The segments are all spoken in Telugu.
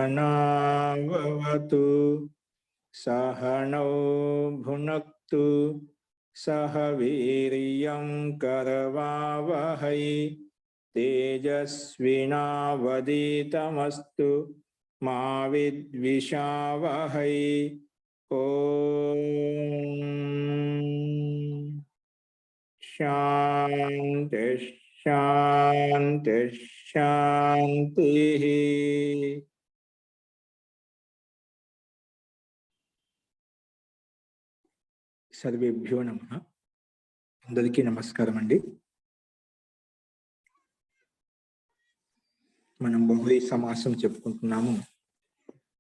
सहनावतु सहनौ भुनक्तु सह वीर्यं करवावहै तेजस्विनावधीतमस्तु मा विद्विषावहै। ओम शांति शांति शांति। सर्वेभ्यो नमः। అందరికీ నమస్కారం అండి। మనం బహువ్రీహి సమాసం చెప్పుకుంటున్నాము।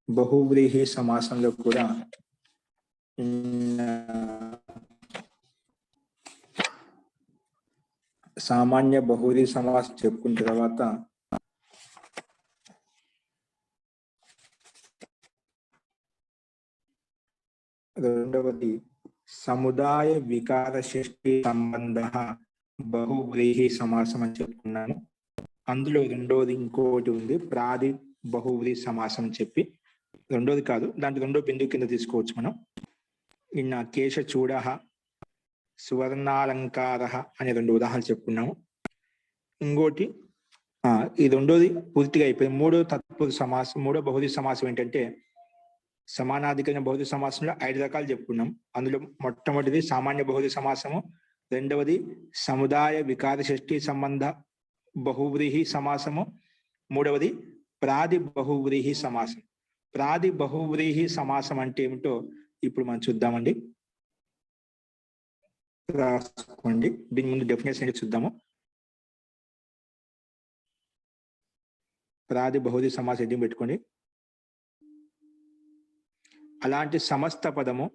బహువ్రీహి సమాసంలో కూడా సామాన్య బహువ్రీహి సమాసం చెప్పుకున్న తర్వాత రెండవది సముదాయ వికార షష్ఠి సంబంధ బహువ్రీహి సమాసం అని చెప్పుకున్నాను। అందులో రెండోది ఇంకోటి ఉంది, ప్రాది బహువ్రీహి సమాసం చెప్పి రెండోది కాదు, దాంట్లో రెండో బిందువు కింద తీసుకోవచ్చు మనం। నిన్న కేశచూడ సువర్ణాలంకార అనే రెండు ఉదాహరణలు చెప్పుకున్నాము। ఇంకోటి ఈ రెండోది పూర్తిగా అయిపోయింది। మూడో తత్పురుష సమాసం, మూడో బహువ్రీహి సమాసం ఏంటంటే సమానాధికరణ బహువ్రీహి సమాసంలో 5 రకాలు చెప్పుకున్నాం। అందులో మొట్టమొదటిది సామాన్య బహువ్రీహి సమాసము, రెండవది సముదాయ వికార షష్ఠి సంబంధ బహువ్రీహి సమాసము, మూడవది ప్రాది బహువ్రీహి సమాసం। ప్రాది బహువ్రీహి సమాసం అంటే ఏమిటో ఇప్పుడు మనం చూద్దామండి। రాసుకోండి, దీని ముందు డెఫినేషన్ ఏంటి చూద్దాము। ప్రాది బహువ్రీహి సమాసం ఎన్ని పెట్టుకోండి। అలాంటి సమస్త పదము,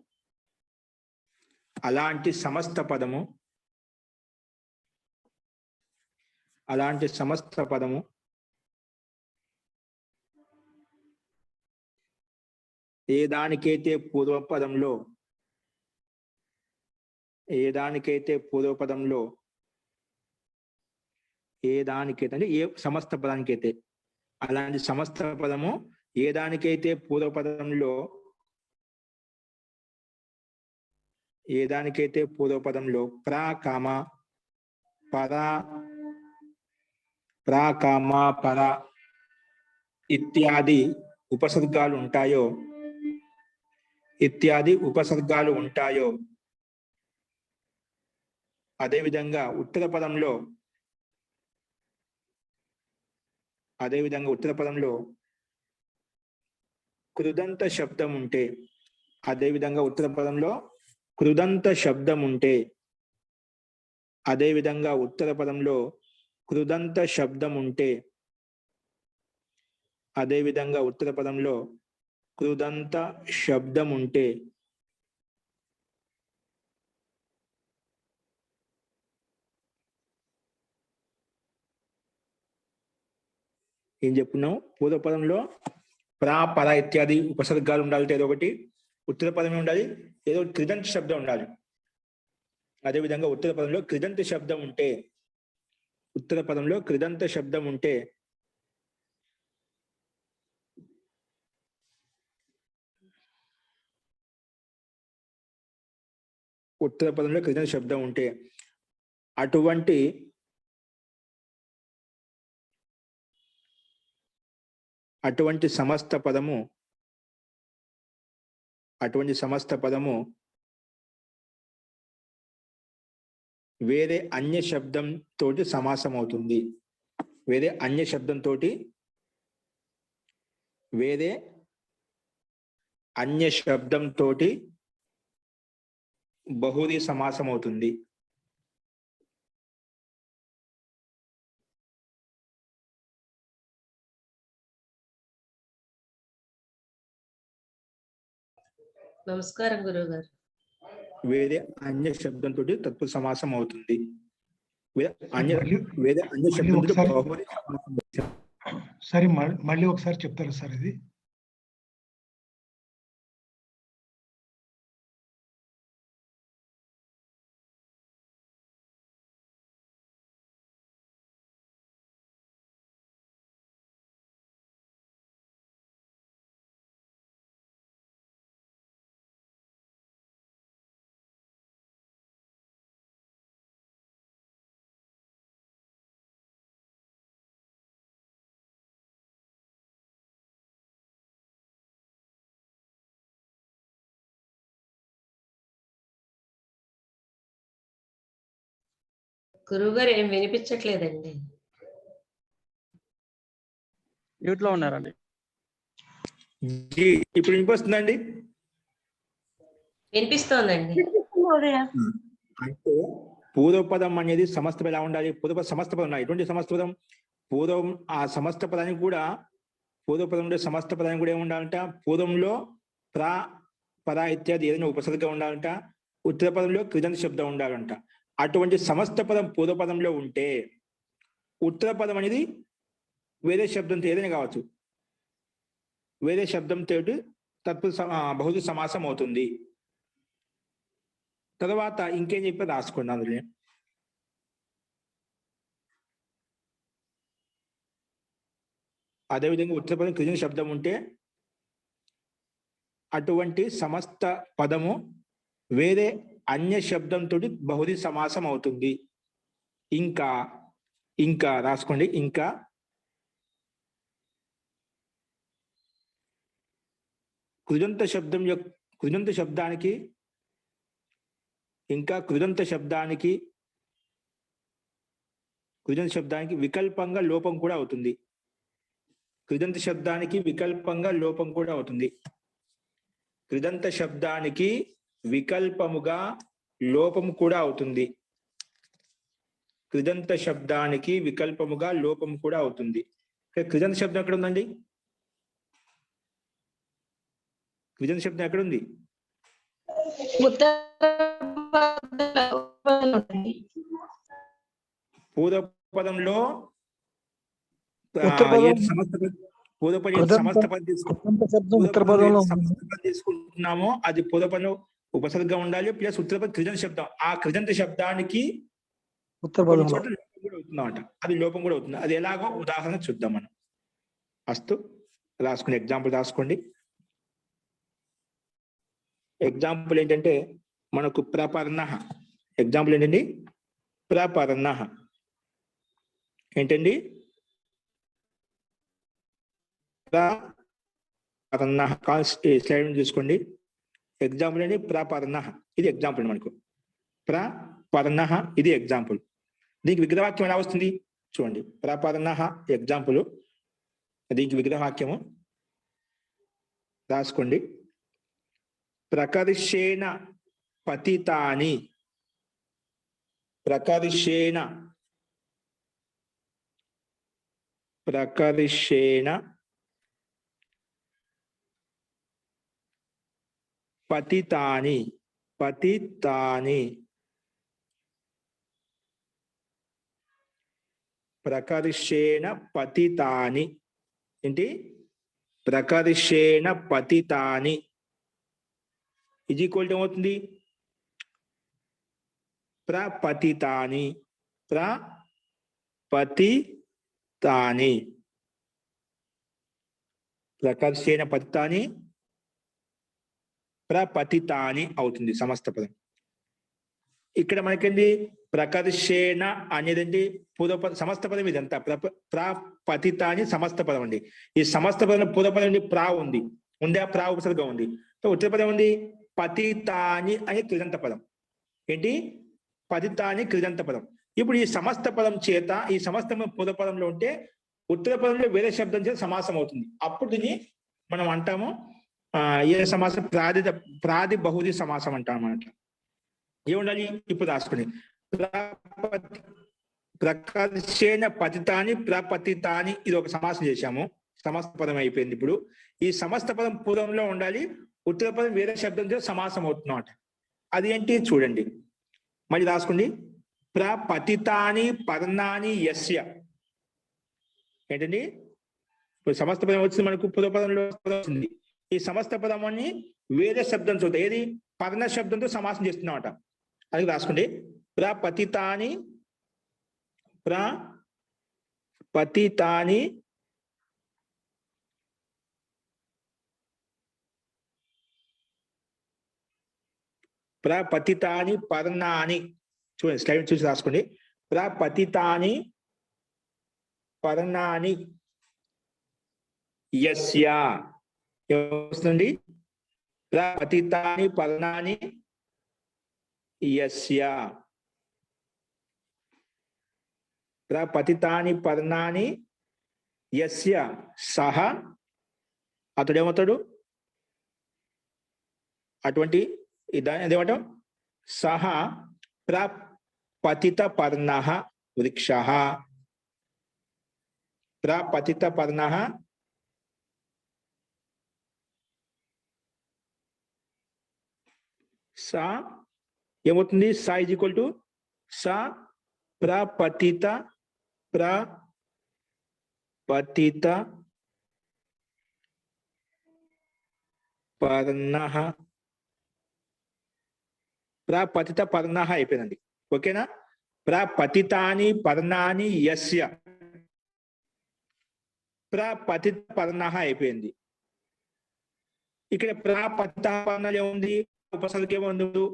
అలాంటి సమస్త పదము, అలాంటి సమస్త పదము ఏ దానికైతే పూర్వపదంలో, ఏ దానికైతే పూర్వపదంలో, ఏ దానికైతే అంటే ఏ సమస్త పదానికైతే, అలాంటి సమస్త పదము ఏ దానికైతే పూర్వపదంలో, ఏ దానికైతే పూర్వపదంలో ప్రా కామ పరా, ప్రా కామ పర ఇత్యాది ఉపసర్గాలు ఉంటాయో, ఇత్యాది ఉపసర్గాలు ఉంటాయో, అదేవిధంగా ఉత్తర పదంలో, అదేవిధంగా ఉత్తర పదంలో కృదంత శబ్దం ఉంటే, అదేవిధంగా ఉత్తర పదంలో కృదంత శబ్దం ఉంటే, అదేవిధంగా ఉత్తర పదంలో కృదంత శబ్దం ఉంటే, అదేవిధంగా ఉత్తర పదంలో కృదంత శబ్దం ఉంటే ఏం చెప్పుకున్నాం? పూర్వపదంలో ప్రా పర ఇత్యాది ఉపసర్గాలు ఉండాలి, ఏదో ఒకటి ఉత్తర పదమే ఉండాలి, ఏదో కృదంత శబ్దం ఉండాలి। అదేవిధంగా ఉత్తర పదంలో కృదంత శబ్దం ఉంటే, ఉత్తర పదంలో కృదంత శబ్దం ఉంటే ఉత్తర పదంలో కృదంత శబ్దం ఉంటే అటువంటి సమస్త పదము, అటువంటి సమస్త పదము వేరే అన్య శబ్దం తోటి సమాసం అవుతుంది। వేరే అన్య శబ్దం తోటి, వేరే అన్య శబ్దం తోటి బహువ్రీహి సమాసం అవుతుంది। నమస్కారం గురుగారు। వేరే అన్య శబ్దం తోటి తత్పురుష సమాసం అవుతుంది। వేరే అన్య శబ్దం తోటి బహువ్రీహి సమాసం। సరే, మళ్ళీ ఒకసారి చెప్తారా సార్ ఇది? గురువుగారు ఏం వినిపించట్లేదండి. మ్యూట్ లో ఉన్నారండి. జీ ఇప్పుడు వినిపిస్తుందండి. వినిపిస్తోందండి. అంటే పూర్వపదం అనేది సమస్త పదం ఎలా ఉండాలి? పూర్వ సమస్త పదం ఉన్నాయి. ఎటువంటి సమస్త పదం? పూర్వం ఆ సమస్త పదానికి కూడా పూర్వపదంలో సమస్త పదానికి కూడా ఏముండాలంట? పూర్వంలో ప్రా పద ఇత్యాది ఏదైనా ఉపసర్గ ఉండాలంట. ఉత్తర పదంలో కృదంత శబ్దం ఉండాలంట. అటువంటి సమస్త పదం పూర్వపదంలో ఉంటే ఉత్తర పదం అనేది వేరే శబ్దంతో ఏదైనా కావచ్చు, వేరే శబ్దంతో తత్పురుష బహుళ సమాసం అవుతుంది. తర్వాత ఇంకేం చెప్పి రాసుకోండి అందులో. అదేవిధంగా ఉత్తర పదం కృజన శబ్దం ఉంటే అటువంటి సమస్త పదము వేరే అన్య శబ్దంతో బహుళ సమాసం అవుతుంది. ఇంకా ఇంకా రాసుకోండి. ఇంకా కృదంత శబ్దం యొక్క కృదంత శబ్దానికి కృదంత శబ్దానికి వికల్పంగా లోపం కూడా అవుతుంది. కృదంత శబ్దానికి వికల్పంగా లోపం కూడా అవుతుంది. కృదంత శబ్దానికి వికల్పముగా లోపం కూడా అవుతుంది. కృదంత శబ్దానికి వికల్పముగా లోపం కూడా అవుతుంది. కృదంత శబ్దం ఎక్కడ ఉందండి? కృదంత శబ్దం ఎక్కడ ఉంది? పూర్వపదంలో తీసుకుంటున్నామో అది పూర్వపదంలో ఉపసర్గ ఉండాలి, ప్లస్ ఉత్తరపద కృజన శబ్దం. ఆ కృజంత శబ్దానికి అవుతుందన్నమాట. అది లోపం కూడా అవుతుంది. అది ఎలాగో ఉదాహరణ చూద్దాం మనం. అస్తు రాసుకోండి. ఎగ్జాంపుల్ రాసుకోండి. ఎగ్జాంపుల్ ఏంటంటే మనకు ప్రపర్ణ. ఎగ్జాంపుల్ ఏంటండి? ప్రపర్ణ ఏంటండి? స్లైడ్ చూసుకోండి. ఎగ్జాంపుల్ అండి ప్రపర్ణ. ఇది ఎగ్జాంపుల్ మనకు. ప్రపర్ణ ఇది ఎగ్జాంపుల్. దీనికి విగ్రహవాక్యం ఎలా వస్తుంది చూడండి. ప్రపర్ణ ఎగ్జాంపుల్. దీనికి విగ్రహవాక్యము రాసుకోండి. ప్రకర్షేణ పతితాని. ప్రకర్షేణ పతితాని. ప్రకర్షేణ పతితాని ఏంటి? ప్రకర్షేణ పతితాని ఇది ఈక్వల్ ఏమవుతుంది? ప్రపతితాని. ప్రకర్షేణ పతితాని ప్రపతితాని అవుతుంది సమస్త పదం. ఇక్కడ మనకేంటి? ప్రకర్షేణ అనేది పూర్వపద సమస్త పదం. ఇదంతా ప్రపతితాని సమస్త పదం అండి. ఈ సమస్త పదం పూర్వపదం ప్రా ఉంది. ఆ ప్రా ఉపసర్గం ఉంది. ఉత్తర పదం ఉంది పతితాని అనే కృదంత పదం. ఏంటి? పతితాని కృదంత పదం. ఇప్పుడు ఈ సమస్త పదం చేత ఈ సమస్త పూర్వపదంలో ఉంటే ఉత్తర పదంలో వేరే శబ్దం చేత సమాసం అవుతుంది. అప్పుడు దీన్ని మనం అంటాము ఏ సమాసం? ప్రాది బహుళ సమాసం అంటాం అన్నమాట. ఏముండాలి? ఇప్పుడు రాసుకుని ప్రకర్షేణ పతితాని ప్రపతితాని ఇది ఒక సమాసం చేశాము. సమస్త పదం అయిపోయింది. ఇప్పుడు ఈ సమస్త పదం పూర్వంలో ఉండాలి, ఉత్తర పదం వేరే శబ్దంతో సమాసం అవుతున్నమాట. అది ఏంటి చూడండి. మళ్ళీ రాసుకోండి. ప్రపతితాని పర్ణాని యస్య. ఏంటండి? ఇప్పుడు సమస్త పదం వచ్చింది మనకు, పూర్వపదంలో వచ్చింది. ఈ సమస్త పదమాన్ని వేరే శబ్దంతో ఏది? పర్ణ శబ్దంతో సమాసం చేస్తున్నామట. అది రాసుకోండి. ప్రపతితాని ప్రపతితాని పర్ణాని. చూడండి, స్లైడ్ చూసి రాసుకోండి. ప్రపతితాని పర్ణాని యస్య వస్తుంది. ప్రపతితాని పర్ణాని యస్య. ప్రపతితాని పర్ణాని యస్య సహ, అతడేమవుతాడు? అటువంటి దాని అదేమంటాం? సహ ప్రపతిత పర్ణ వృక్ష. ప్రపతిత పర్ణ సా ఏమవుతుంది? సా ఈజ్ ఈక్వల్ టు సా ప్రపతిత ప్రపతిత పర్ణ. ప్రపతిత పర్ణ అయిపోయిందండి. ఓకేనా? ప్రపతితాని పర్ణాని యస్య, ప్రపతిత పర్ణ అయిపోయింది. ఇక్కడ ప్రపతిత పర్ణాలు ఏముంది? ఉపసర్గ ఏముంది?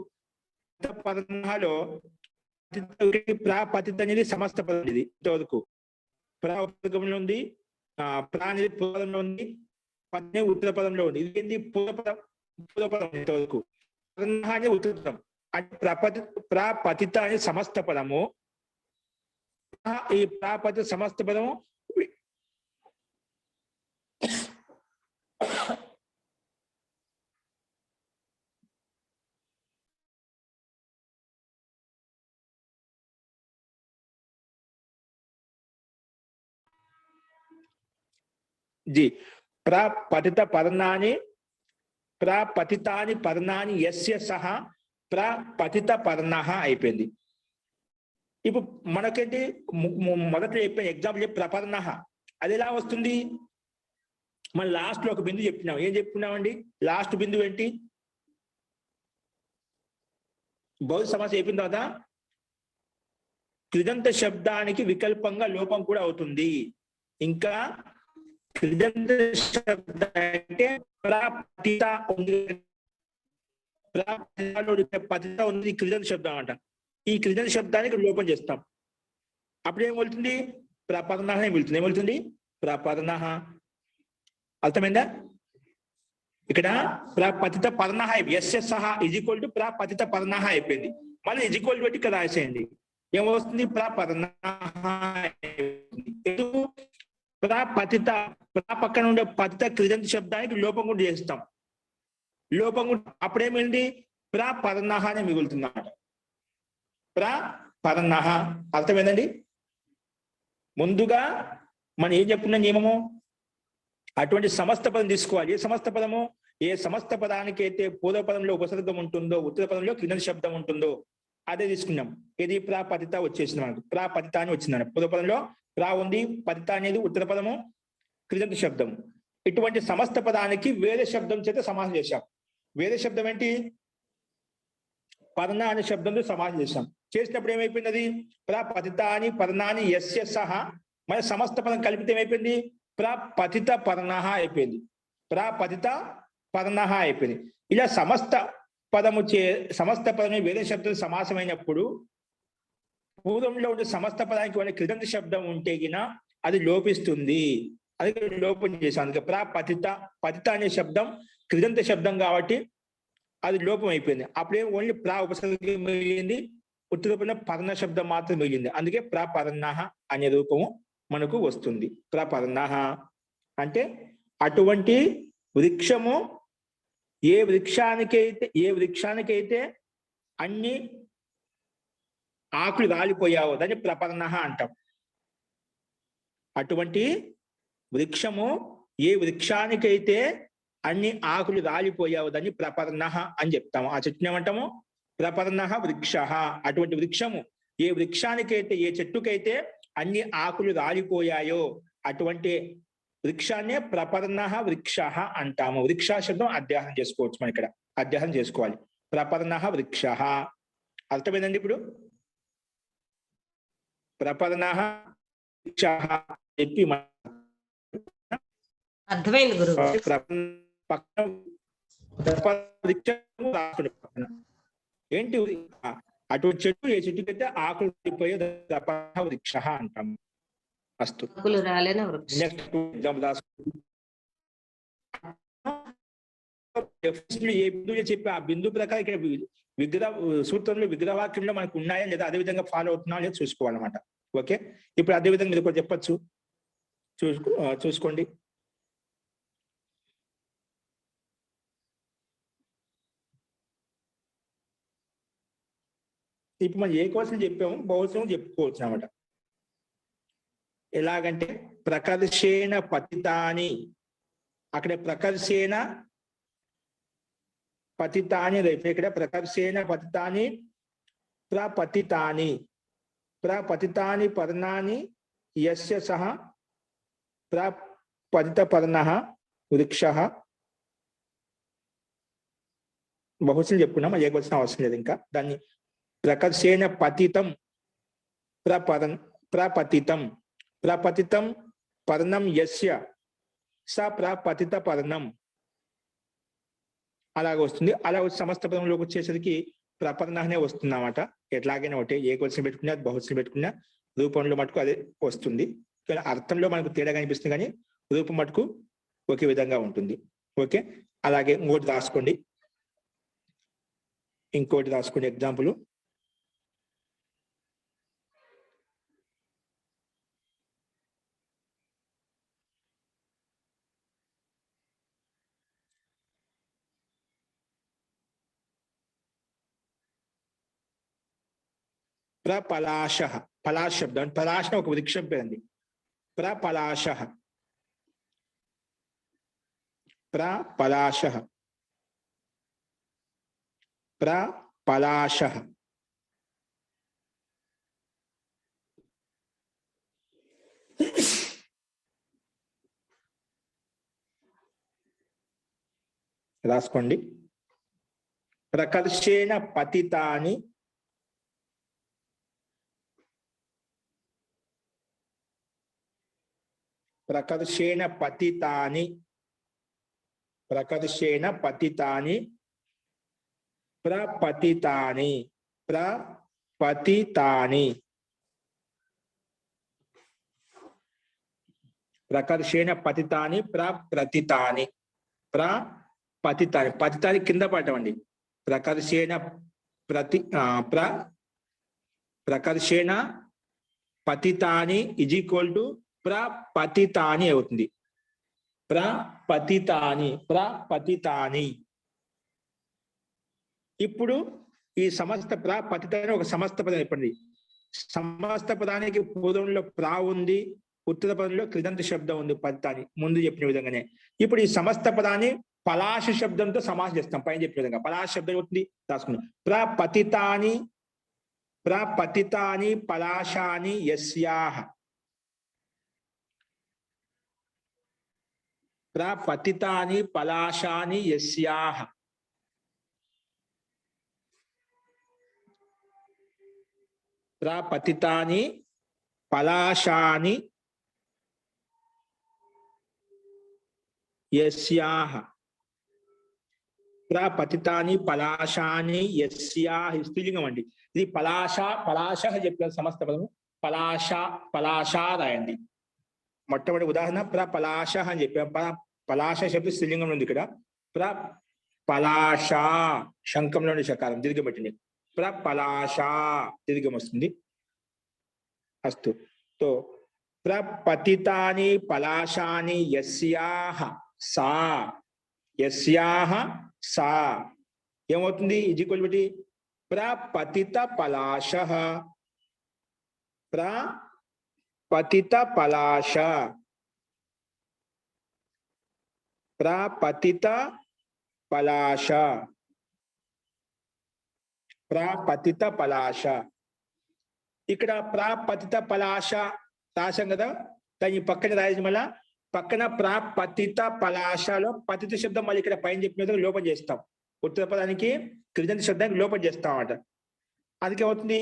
పర్ణలో ప్రపతిత అనేది సమస్త పదం. ఇది ఇంతవరకు ఉపసర్గంలో ఉంది, ప్ర అనేది పూర్వపదంలో ఉంది, పదం ఉత్తర పదంలో ఉంది. ఇది ఏంది? పూర్వపదం ఇంతవరకు. పర్ణ అనేది ఉత్తర పదం. అంటే ప్రపతిత అనే సమస్త పదము. ఈ ప్రపతిత సమస్త పదము ప్రపతిత పర్ణాని ప్రపతితాని పర్ణాని యస్య సహ ప్రపతిత పర్ణ అయిపోయింది. ఇప్పుడు మనకేంటి? మొదట చెప్పిన ఎగ్జాంపుల్ చెప్పి ప్రపర్ణ, అది ఎలా వస్తుంది? మన లాస్ట్ లో ఒక బిందు చెప్పినాం. ఏం చెప్పుకున్నామండి? లాస్ట్ బిందు ఏంటి? బహుళ సమాసం అయిపోయిన తర్వాత కృదంత శబ్దానికి వికల్పంగా లోపం కూడా అవుతుంది. ఇంకా కృదంత శబ్ద అంటే ప్రపతిత ఉంది, పతిత ఉంది, కృదంత శబ్దం అంట. ఈ కృదంత శబ్దానికి లోపం చేస్తాం. అప్పుడు ఏం వెళ్తుంది? ప్రపర్ణ వెళ్తుంది. ఏమవుతుంది? ప్రపర్ణ. అర్థమైందా? ఇక్కడ ప్రపతిత పర్ణ యస్య సహ ఇజ్ ఈక్వల్ టు ప్రపతిత పర్ణ అయిపోయింది. మళ్ళీ ఇజ్ ఈక్వల్ టు ఇక్కడ రాసేయండి. ఏమొస్తుంది? ప్రపర్ణ. ప్రపతిత పక్కన ఉండే పతిత కృదంత శబ్దానికి లోపం కూడా చేస్తాం. లోపం కూడా అప్పుడేమైంది? ప్రపర్ణ అని మిగులుతుంది అన్నమాట. ప్రపర్ణ. అర్థమైందండి? ముందుగా మనం ఏం చెప్పుకున్న నియమము, అటువంటి సమస్త పదం తీసుకోవాలి. ఏ సమస్త పదము? ఏ సమస్త పదానికి అయితే పూర్వ పదంలో ఉపసర్గం ఉంటుందో, ఉత్తర పదంలో కృదంత శబ్దం ఉంటుందో అదే తీసుకున్నాం. ఇది ప్రపతిత వచ్చేసింది మనకు. ప్రపతిత అని వచ్చింది. పూర్వ పదంలో ప్రా ఉంది, పతిత అనేది ఉత్తర పదము, కృదంత శబ్దం. ఇటువంటి సమస్త పదానికి వేరే శబ్దం చేత సమాసం చేశాం. వేరే శబ్దం ఏంటి? పర్ణ అనే శబ్దంతో సమాసం చేశాం. చేసినప్పుడు ఏమైపోయింది? అది ప్రపతితాని పర్ణాని యస్య సహ. మన సమస్త పదం కలిపితే ఏమైపోయింది? ప్రపతిత పర్ణ అయిపోయింది. ప్రపతిత పర్ణ అయిపోయింది. ఇలా సమస్త పదం వేరే శబ్దం సమాసమైనప్పుడు పూర్వంలో ఉండే సమస్త పదానికి వాళ్ళ కృదంత శబ్దం ఉంటే గిన అది లోపిస్తుంది. అది లోపం చేశాం. అందుకే పతిత అనే శబ్దం కృదంత శబ్దం కాబట్టి అది లోపం అయిపోయింది. అప్పుడే ఓన్లీ ఉపసర్గం మిగిలింది, ఉత్తరూపంలో పర్ణ శబ్దం మాత్రం మిగిలింది. అందుకే ప్రపర్ణ అనే రూపము మనకు వస్తుంది. ప్రపర్ణ అంటే అటువంటి వృక్షము ఏ వృక్షానికైతే అన్ని ఆకులు రాలిపోయావో దాన్ని ప్రపర్ణ అంటాం. అటువంటి వృక్షము ఏ వృక్షానికైతే అన్ని ఆకులు రాలిపోయావో దాన్ని ప్రపర్ణ అని చెప్తాము. ఆ చెట్టుని ఏమంటాము? ప్రపర్ణ వృక్ష. అటువంటి వృక్షము ఏ వృక్షానికైతే, ఏ చెట్టుకైతే అన్ని ఆకులు రాలిపోయాయో అటువంటి వృక్షాన్నే ప్రపర్ణ వృక్ష అంటాము. వృక్ష శబ్దం అధ్యాహం చేసుకోవచ్చు. మనం ఇక్కడ అధ్యాహం చేసుకోవాలి. ప్రపర్ణ వృక్ష. అర్థమైందండి? ఇప్పుడు ప్రపర్ణ వృక్ష చెప్పి అర్థమైంది గురువు. ఏంటి? అటువంటి చెట్టు ఏ చెట్టుకైతే ఆకులు రాలిపోయే ప్రపర్ణ వృక్ష అంటాము. అస్తు. ఆకులు రాలేన వృక్షం. నెక్స్ట్ ఎగ్జాంపుల్ ఏ బిందువు చెప్పి ఆ బిందు ప్రకారం ఇక్కడ సూత్రంలో విగ్రహవాక్యంలో మనకు ఉన్నాయా లేదా, అదే విధంగా ఫాలో అవుతున్నా లేదా చూసుకోవాలన్నమాట. ఓకే, ఇప్పుడు అదే విధంగా మీరు కూడా చెప్పచ్చు. చూసుకోండి. ఇప్పుడు మనం ఏ క్వశ్చన్ చెప్పాము బహుశం చెప్పుకోవచ్చు అన్నమాట. ఎలాగంటే ప్రకర్షేణ పతితాని, అక్కడ ప్రకర్షేణ పతితాని రైపు, ఇక్కడ ప్రకర్షేణ పతితాని ప్రపతితాని, ప్రపతితాని పర్ణాని యస్య సహ ప్రపతిత పర్ణః వృక్షః. బహుశం చెప్పుకున్నాం, ఏకవచనం అవసరం లేదు. ఇంకా దాన్ని ప్రకర్షేణ పతితం ప్రపతితం, ప్రపతితం పర్ణం యస్య స ప్రపతిత పర్ణం, అలాగ వస్తుంది. అలా సమస్త పదంలోకి వచ్చేసరికి ప్రపర్ణనే వస్తుంది అన్నమాట. ఎట్లాగైనా ఒకటి, ఏ క్వశ్చన్ పెట్టుకున్నా బహుశం పెట్టుకున్నా రూపంలో మటుకు అదే వస్తుంది. కానీ అర్థంలో మనకు తేడా కనిపిస్తుంది, కానీ రూపం మటుకు ఒకే విధంగా ఉంటుంది. ఓకే, అలాగే ఇంకోటి రాసుకోండి ఎగ్జాంపుల్. ప్రపలాశ, పలాశ శబ్దం, పలాశ ఒక వృక్షం పేరండి. ప్రపలాశ, ప్రపలాశ, ప్రపలాశ. రాసుకోండి. ప్రకర్షేణ పతితాని ప్రకర్షేణ పతితాని, ప్రకర్షేణ పతితాని ప్రపతితాని, ప్రపతితాని, ప్రకర్షేణ పతితాని ప్రపతితాని, ప్రపతితాని. పతితాని కింద పడటండి. ప్రకర్షేణ ప్రకర్షేణ పతితాని ఈజ్ ఈక్వల్ టు ప్రపతితాని అవుతుంది. ప్రపతితాని, ప్రపతితాని. ఇప్పుడు ఈ సమస్త ప్రపతితాని ఒక సమస్త పదం చెప్పండి. సమస్త పదానికి పూర్వంలో ప్రా ఉంది, ఉత్తర పదంలో కృదంత శబ్దం ఉంది పతితాని, ముందు చెప్పిన విధంగానే. ఇప్పుడు ఈ సమస్త పదాన్ని పలాశ శబ్దంతో సమాసం చేస్తాం. పైన చెప్పిన విధంగా పలాశ శబ్దం అవుతుంది. రాసుకున్నాం. ప్రపతితాని, ప్రపతితాని పలాశాని యస్యాః, ప్రపతితాని పలాశాని యస్యాః. ప్రపతితాని పలాశాని యస్యాః, ప్రపతితాని పలాశాని యస్యాః. స్త్రీలింగం అండి ఇది. పలాశ, పలాశ చెప్పిన సమస్త పదము. పలాశ, పలాశ రాయండి. మొట్టమొదటి ఉదాహరణ ప్రపలాశ అని చెప్పాం. పలాశ శబ్దం స్త్రీలింగంలో ఉంది. ఇక్కడ ప్రపలాశ శంఖంలోని శకారం దీర్ఘం పెట్టండి. ప్రపలాశ దీర్ఘం వస్తుంది. అస్తు. తో ప్రపతితాని పలాశాని యస్యాః సా, యస్యాః సా ఏమవుతుంది? ఈజ్ ఈక్వల్ టు ప్రపతిత పలాశః, ప్రపతిత పలాశ, ప్రపతిత పలాశ, ప్రపతిత పలాశ. ఇక్కడ ప్రపతిత పలాశ రాశాం కదా, దాని పక్కన రాయాలి. మళ్ళా పక్కన ప్రపతిత పలాశలో పతిత శబ్దం మళ్ళీ ఇక్కడ పైన చెప్పిన విధంగా లోపం చేస్తాం. ఉత్తర పదానికి కృదంత శబ్దానికి లోపం చేస్తాం అన్నమాట. అందుకే అవుతుంది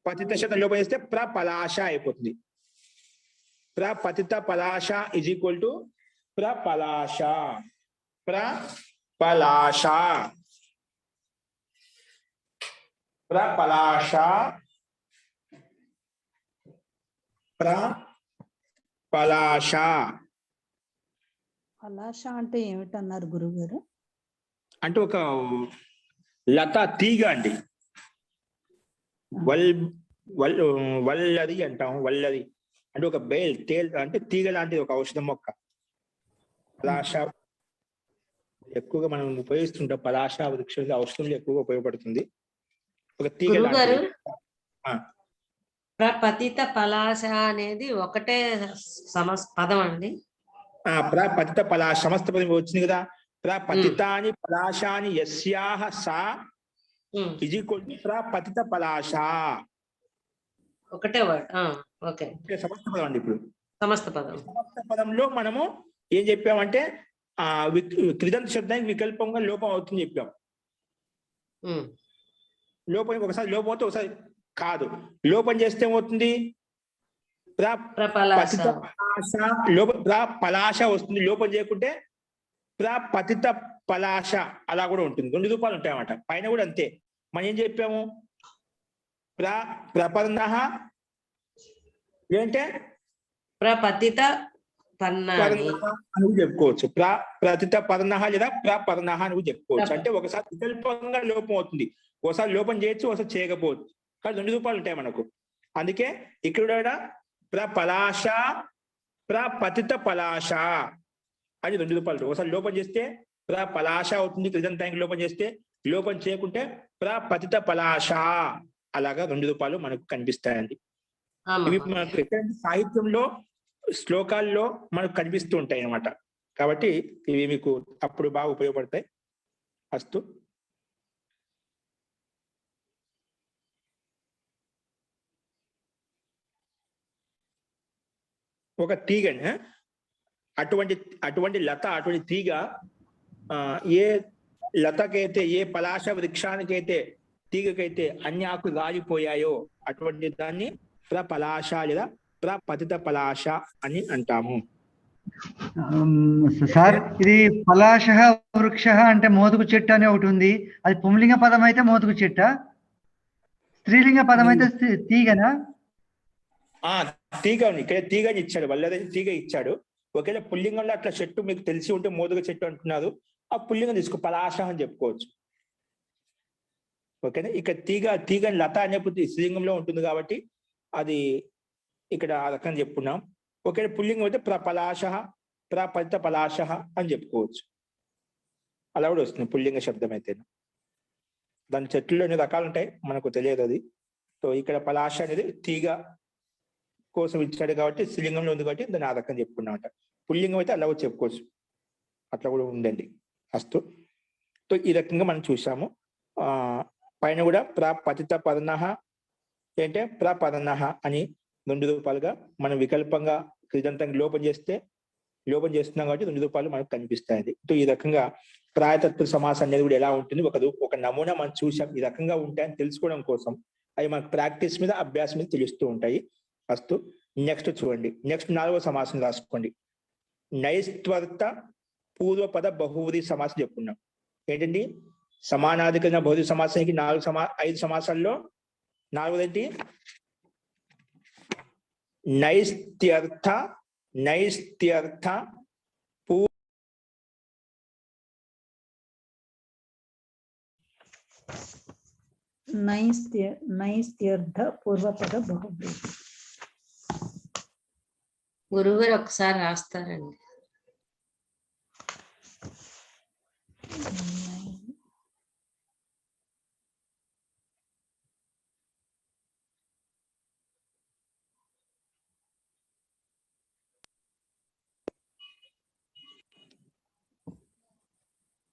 పతిత శబ్దం లోపం చేస్తే ప్రపలాశ అయిపోతుంది. ప్రపతిత పలాశ ఈజ్ ఈక్వల్ టు ప్రపలాశ, ప్రపలాశ, ప్రపలాశ, ప్రపలాశ. పలాశ అంటే ఏమిటన్నారు గురుగారు? అంటే ఒక లత తీగ అండి. వల్ వల్లది అంటాం. వల్లది అంటే ఒక తేల్ అంటే తీగ లాంటిది, ఒక ఔషధం మొక్క. పలాశ ఎక్కువగా మనం ఉపయోగిస్తుంటాం. పలాశ వృక్షం ఔషధంలో ఎక్కువగా ఉపయోగపడుతుంది. ఒక తీగ గురువు గారు, లాంటిది. ఆ, ప్రపతిత పలాశ అనేది ఒకటే పదం అండి. ప్రపతిత పలాశ సమస్త పదం వచ్చింది కదా. ప్రపతితాని పలాశాని యస్యాహ సా ఉమ్, ఇజి ప్రపతిత పలాశ. ఒకటే వర్డ్. ఓకే, సమస్త పదం అండి. ఇప్పుడు సమస్త పదం. సమస్త పదంలో మనము ఏం చెప్పామంటే కృదంత శబ్దానికి వికల్పంగా లోపం అవుతుంది చెప్పాం. ఉమ్, లోపం ఒకసారి లోపం అవుతే ఒకసారి కాదు. లోపం చేస్తే ఏమవుతుంది? ప్రపలాశ. పతిత పలాశ పలాశ వస్తుంది. లోపం చేయకుంటే పతిత పలాశ అలా కూడా ఉంటుంది. 2 రూపాయలు ఉంటాయన్నమాట. పైన కూడా అంతే. మనం ఏం చెప్పాము? ప్రపన్న ఏంటంటే ప్రపతిత పన్నాని అని చెప్పుకోవచ్చు. ప్రతిత పర్ణ లేదా ప్రపర్ణ అని చెప్పుకోవచ్చు. అంటే ఒకసారి వికల్పంగా లోపం అవుతుంది, ఒకసారి లోపం చేయొచ్చు, ఒకసారి చేయకపోవచ్చు. కానీ 2 రూపాయలు ఉంటాయి మనకు. అందుకే ఇక్కడ ప్రపలాశ ప్రపతిత పలాశ అని 2 రూపాయలు. ఒకసారి లోపం చేస్తే ప్రపలాశ అవుతుంది, కృదంతానికి లోపం చేస్తే. లోపం చేయకుంటే ప్రపతిత పలాశ. అలాగా 2 రూపాయలు మనకు కనిపిస్తాయండి. ఇవి మనకు సాహిత్యంలో శ్లోకాల్లో మనకు కనిపిస్తూ ఉంటాయి అన్నమాట. కాబట్టి ఇవి మీకు అప్పుడు బాగా ఉపయోగపడతాయి. అస్తు. ఒక తీగని అటువంటి లత, అటువంటి తీగ ఏ లతకైతే, ఏ పలాశ వృక్షానికైతే, తీగకైతే అన్ని ఆకులు రాలిపోయాయో అటువంటి దాన్ని ప్రపలాశ లేదా ప్రపతిత పలాశ అని అంటాము. సార్, ఇది పలాశ వృక్ష అంటే మోదుగు చెట్టు అనే ఒకటి ఉంది. అది పుంలింగ పదం అయితే మోదుగు చెట్ట, స్త్రీలింగ పదం అయితే తీగనా? తీగ ఇక్కడ తీగని ఇచ్చాడు, వల్లదే తీగ ఇచ్చాడు. ఒకవేళ పుల్లింగంలో అట్లా చెట్టు మీకు తెలిసి ఉంటే మోదుగ చెట్టు అంటున్నారు, ఆ పుల్లింగం తీసుకో పలాశ అని చెప్పుకోవచ్చు. ఓకేనా. ఇక తీగని లత అనేప్పుడు స్త్రీలింగంలో ఉంటుంది కాబట్టి అది ఇక్కడ ఆ రకంగా చెప్పుకున్నాం. ఒకవేళ పుల్లింగం అయితే ప్రపలాశ ప్రపతిత పలాశ అని చెప్పుకోవచ్చు. అలా కూడా వస్తుంది పుల్లింగ శబ్దం అయితే. దాని చెట్లలో ఎన్ని రకాలు ఉంటాయి మనకు తెలియదు అది. సో ఇక్కడ పలాశ అనేది తీగ కోసం ఇచ్చాడు కాబట్టి స్త్రీలింగంలో ఉంది కాబట్టి దాన్ని ఆ రకంగా చెప్పుకున్నామట. పుల్లింగం అయితే అలా కూడా చెప్పుకోవచ్చు, అట్లా కూడా ఉందండి. అస్తు. సో ఈ రకంగా మనం చూసాము. పైన కూడా ప్రపతిత పర్ణ ఏంటంటే ప్రపర్ణ అని 2 రూపాయలుగా మనం వికల్పంగా కృదంతానికి లోపం చేస్తున్నాం కాబట్టి 2 రూపాయలు మనకు కనిపిస్తాయి. సో ఈ రకంగా ప్రాయతత్వ సమాసం అనేది కూడా ఎలా ఉంటుంది, ఒక నమూనా మనం చూసాం. ఈ రకంగా ఉంటాయని తెలుసుకోవడం కోసం అవి మనకు ప్రాక్టీస్ మీద, అభ్యాసం మీద తెలుస్తూ ఉంటాయి. ఫస్ట్ నెక్స్ట్ చూడండి. నెక్స్ట్ 4వ సమాసం రాసుకోండి. నైస్త్వర్త పూర్వపద బహువ్రీహి సమాసం చెప్పుకున్నాం. ఏంటండి? సమానాధికరణ బహువ్రీహి సమాసానికి 5 సమాసాల్లో 4వదేంటి? నైస్త్యర్థ నైస్త్యర్థ పూర్వపద బహువ్రీహి. గురువు గారు ఒకసారి రాస్తారండి.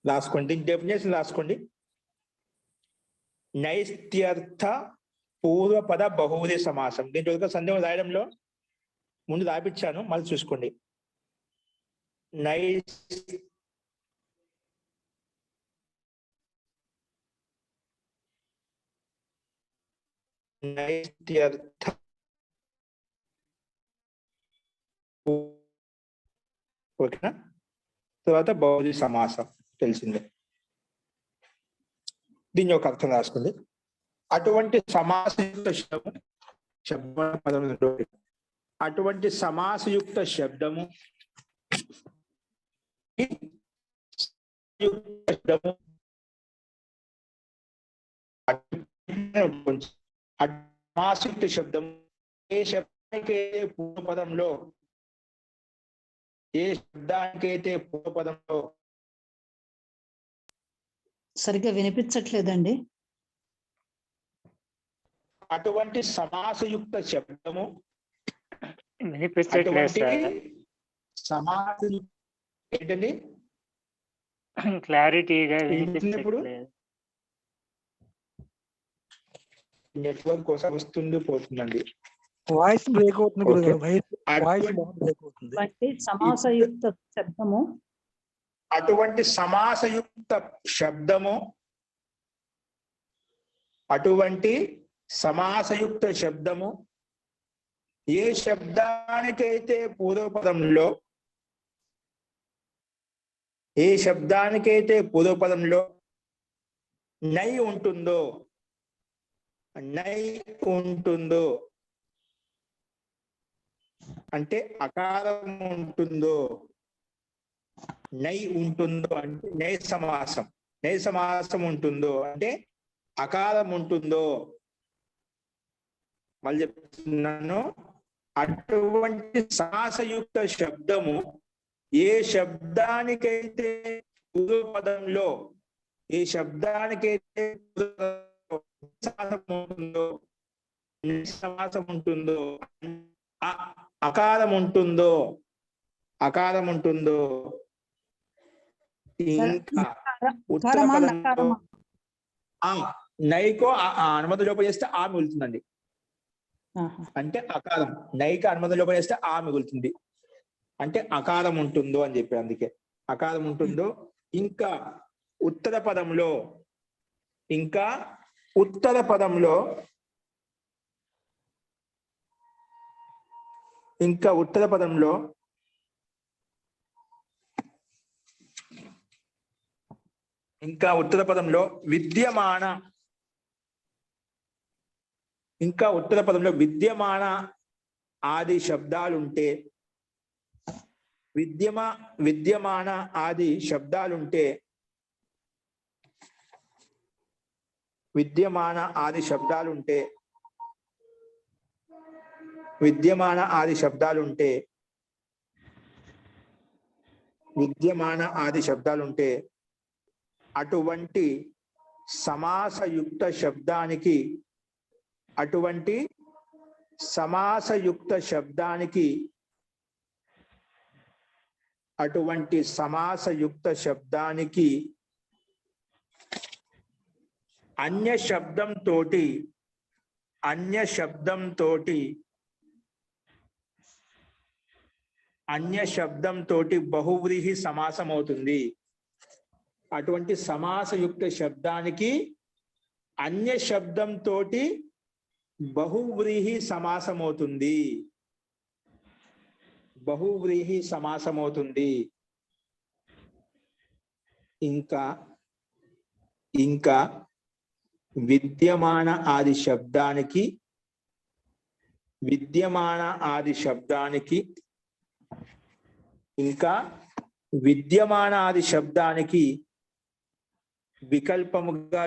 రాసుకోండి, డెఫినేషన్ రాసుకోండి. నైస్త్యర్థ పూర్వపద బహువ్రీహి సమాసం. దీంట్లో సందేహం రాయడంలో ముందు రాపించాను, మళ్ళీ చూసుకోండి. నైస్త్యర్థ ఓకేనా. తర్వాత బహువ్రీహి సమాసం తెలిసిందే. దీని యొక్క అర్థం రాసుకుంది. అటువంటి సమాసయుక్త అటువంటి సమాసయుక్త శబ్దము సమాసయుక్త శబ్దం ఏ శబ్దానికైతే పూర్వపదంలో సరిగ్గా వినిపించట్లేదండి. అటువంటి సమాసయుక్త శబ్దము వినిపించట్లేదు అటువంటి సార్. సమాస ఏంటండి క్లారిటీగా ఇప్పుడు వినిపించట్లేదు. నెట్వర్క్ కోసం వస్తుంది పోతుందండి. వాయిస్ బ్రేక్ అవుతుంది గురుగారు. వాయిస్ అటువంటి బ్రేక్ అవుతుంది. వంటి సమాసయుక్త శబ్దము అటువంటి సమాసయుక్త శబ్దము అటువంటి సమాసయుక్త శబ్దము ఏ శబ్దానికైతే పూర్వపదంలో నై ఉంటుందో అంటే అకారం ఉంటుందో నై ఉంటుందో అంటే నై సమాసం ఉంటుందో అంటే అకారం ఉంటుందో మళ్ళీ చెప్తున్నాను. అటువంటి సమాసయుక్త శబ్దము ఏ శబ్దానికైతే పూర్వపదంలో సమాసం ఉంటుందో అకారం ఉంటుందో ఇంకా ఉత్తర పదంలో నైకో అనుమతి లోపం చేస్తే ఆ మిగులుతుందండి. అంటే అకారం నైకి అనుమతి లోపం చేస్తే ఆ మిగులుతుంది అంటే అకారం ఉంటుందో అని చెప్పి అందుకే అకారం ఉంటుందో. ఇంకా ఉత్తర పదంలో విద్యమాన ఆది శబ్దాలుంటే విద్యమాన ఆది శబ్దాలుంటే అటువంటి సమాసయుక్త శబ్దానికి అన్య శబ్దం తోటి బహువ్రీహి సమాసం అవుతుంది. అటువంటి సమాసయుక్త శబ్దానికి అన్య శబ్దం తోటి బహువ్రీహి సమాసమవుతుంది. ఇంకా విద్యమాన ఆది శబ్దానికి వికల్పముగా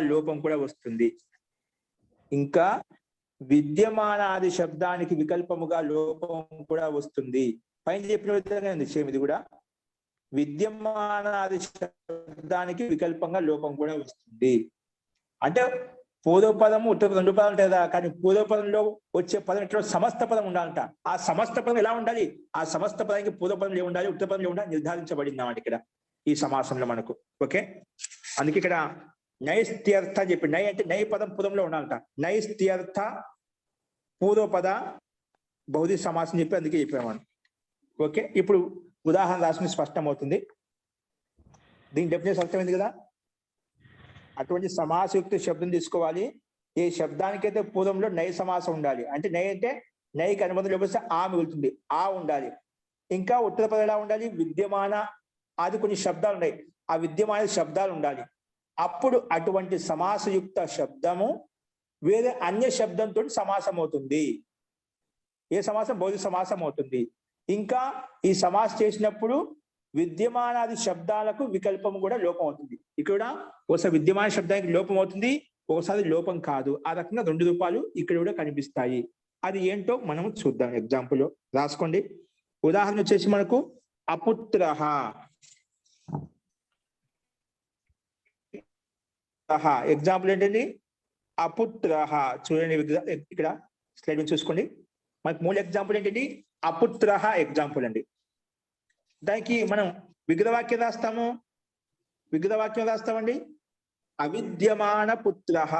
లోపం కూడా వస్తుంది. పైన చెప్పిన విధంగా నిశ్చయం ఇది కూడా విద్యమానాది శబ్దానికి వికల్పంగా లోపం కూడా వస్తుంది. అంటే పూర్వ పదము ఉత్తర పదం 2 పదాలు ఉంటాయి కదా, కానీ పూర్వ పదంలో వచ్చే పదం ఎట్లా సమస్త పదం ఉండాలంట. ఆ సమస్త పదం ఎలా ఉండాలి? ఆ సమస్త పదానికి పూర్వ పదంలో ఉండాలి, ఉత్తర పదంలో ఉండాలి నిర్ధారించబడింది అన్నమాట ఇక్కడ ఈ సమాసంలో మనకు. ఓకే, అందుకే ఇక్కడ నైస్థ్యర్థ అని చెప్పి నై అంటే నై పదం పూర్వంలో ఉండాలంట. నైస్థ్యర్థ పూర్వపద బహుది సమాసం చెప్పి అందుకే చెప్పాము. ఓకే, ఇప్పుడు ఉదాహరణ రాసుకుని స్పష్టమవుతుంది. దీని డెఫినేషన్ అర్థమైంది కదా. అటువంటి సమాసయుక్త శబ్దం తీసుకోవాలి. ఏ శబ్దానికైతే పూర్వంలో నై సమాసం ఉండాలి. అంటే నై అంటే నైకి అనుబంధం లేకపోతే ఆ మిగులుతుంది, ఆ ఉండాలి. ఇంకా ఉత్తర పదం ఎలా ఉండాలి? విద్యమాన అది కొన్ని శబ్దాలు ఉన్నాయి, ఆ విద్యమాన శబ్దాలు ఉండాలి. అప్పుడు అటువంటి సమాసయుక్త శబ్దము వేరే అన్య శబ్దంతో సమాసం అవుతుంది. ఏ సమాసం? బౌద్ధ సమాసం అవుతుంది. ఇంకా ఈ సమాసం చేసినప్పుడు విద్యమానాది శబ్దాలకు వికల్పం కూడా లోపం అవుతుంది. ఇక్కడ ఒకసారి విద్యమాన శబ్దానికి లోపం అవుతుంది, ఒకసారి లోపం కాదు. ఆ రకంగా 2 రూపాలు ఇక్కడ కూడా కనిపిస్తాయి. అది ఏంటో మనం చూద్దాం ఎగ్జాంపుల్ లో. రాసుకోండి. ఉదాహరణ వచ్చేసి మనకు అపుత్రః. ఎగ్జాంపుల్ ఏంటండి? అపుత్రః. చూడండి ఇక్కడ స్లైడ్ చూసుకోండి. మనకు మూల ఎగ్జాంపుల్ ఏంటండి? అపుత్రః ఎగ్జాంపుల్ అండి. దానికి మనం విగ్రహవాక్యం రాస్తాము. విగ్రహవాక్యం రాస్తామండి. అవిద్యమాన పుత్రః.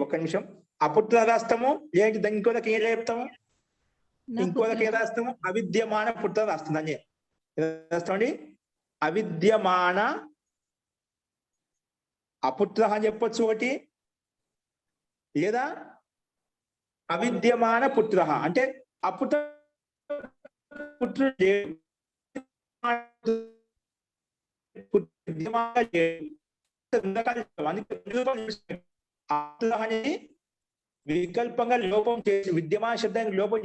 ఒక్క నిమిషం. అపుత్ర రాస్తాము. ఏంటి దానికి ఇంకోదకి ఏం చెప్తాము? ఇంకోదకి ఏం రాస్తాము? అవిద్యమాన పుత్ర రాస్తుంది అని రాస్తామండి. అవిద్యమాన అపుత్ర అని చెప్పొచ్చు ఒకటి, లేదా అవిద్యమాన పుత్ర అంటే అపుత్ర పుత్రుడు అనేది వికల్పంగా లోపం చేసి విద్యమాన శబ్దానికి లోపం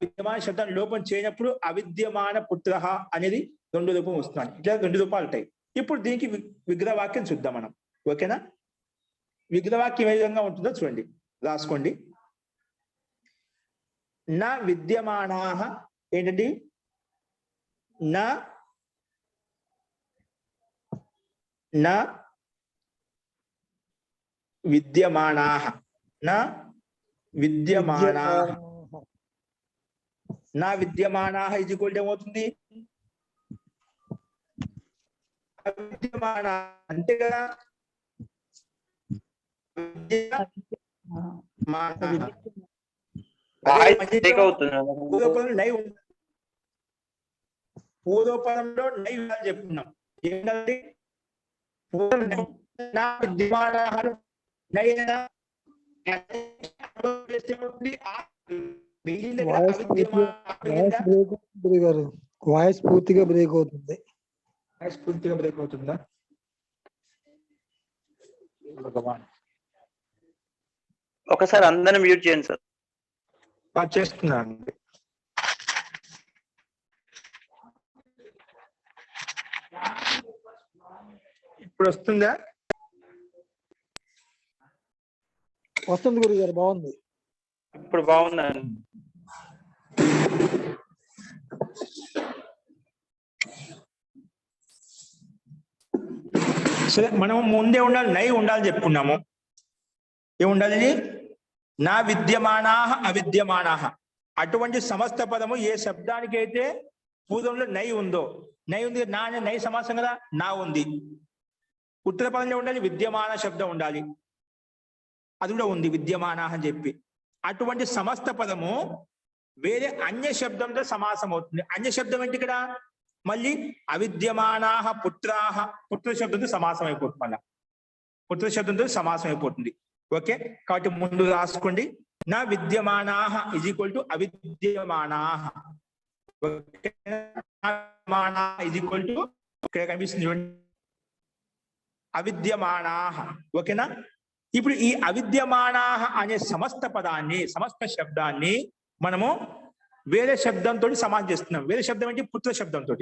విద్యమాన శబ్దాన్ని లోపం చేయనప్పుడు అవిద్యమాన పుత్ర అనేది 2 రూపం వస్తుంది. ఇట్లా 2 రూపాలు ఉంటాయి. ఇప్పుడు దీనికి విగ్రహవాక్యం చూద్దాం మనం. ఓకేనా? విగ్రహవాక్యం ఏ విధంగా ఉంటుందో చూడండి, రాసుకోండి. నా విద్యమానాః ఏంటండి? నా విద్యమానాః. నా విద్యమానాః. నా విద్యమానాః ఈజ్ ఈక్వల్ టు ఏమవుతుంది? అవిద్యమాన అంతే కదా. పూర్వపదంలో నై ఉండాలని చెప్పుకున్నాం. ఏంటంటే నా విద్యమానాలు నై వాయిస్ పూర్తిగా బ్రేక్ అవుతుంది. పూర్తిగా బ్రేక్ అవుతుందా? ఒకసారి అందరిని మ్యూట్ చేయండి సార్. చేస్తున్నానండి. ఇప్పుడు వస్తుందా? వస్తుంది గురుగారు, బాగుంది. ఇప్పుడు బాగుందండి. సరే, మనం ముందే ఉండాలి, నై ఉండాలని చెప్పుకున్నాము. ఏముండాలి? నా విద్యమానాః అవిద్యమానాః. అటువంటి సమస్త పదము ఏ శబ్దానికి అయితే పూర్వంలో నై ఉందో, నై ఉంది, నా అనే నై సమాసం కదా, నా ఉంది. ఉత్తర పదంలో ఉండాలి విద్యమాన శబ్దం ఉండాలి, అది కూడా ఉంది విద్యమానాః అని చెప్పి. అటువంటి సమస్త పదము వేరే అన్య శబ్దంతో సమాసం అవుతుంది. అన్య శబ్దం ఏంటి ఇక్కడ? మళ్ళీ అవిద్యమానాః పుత్రాః. పుత్ర శబ్దంతో సమాసం అయిపోతుంది. మళ్ళా పుత్ర శబ్దంతో సమాసం అయిపోతుంది. ఓకే, కాబట్టి ముందు రాసుకోండి. నా విద్యమానాః ఈజ్ ఈక్వల్ టు అవిద్యమానాః. ఈజ్ ఈక్వల్ టు ఇక్కడ కనిపిస్తుంది చూడండి, అవిద్యమానాః. ఓకేనా? ఇప్పుడు ఈ అవిద్యమానాః అనే సమస్త పదాన్ని, సమస్త శబ్దాన్ని మనము వేరే శబ్దంతో సమాసం చేస్తున్నాం. వేరే శబ్దం ఏంటి? పుత్ర శబ్దంతో.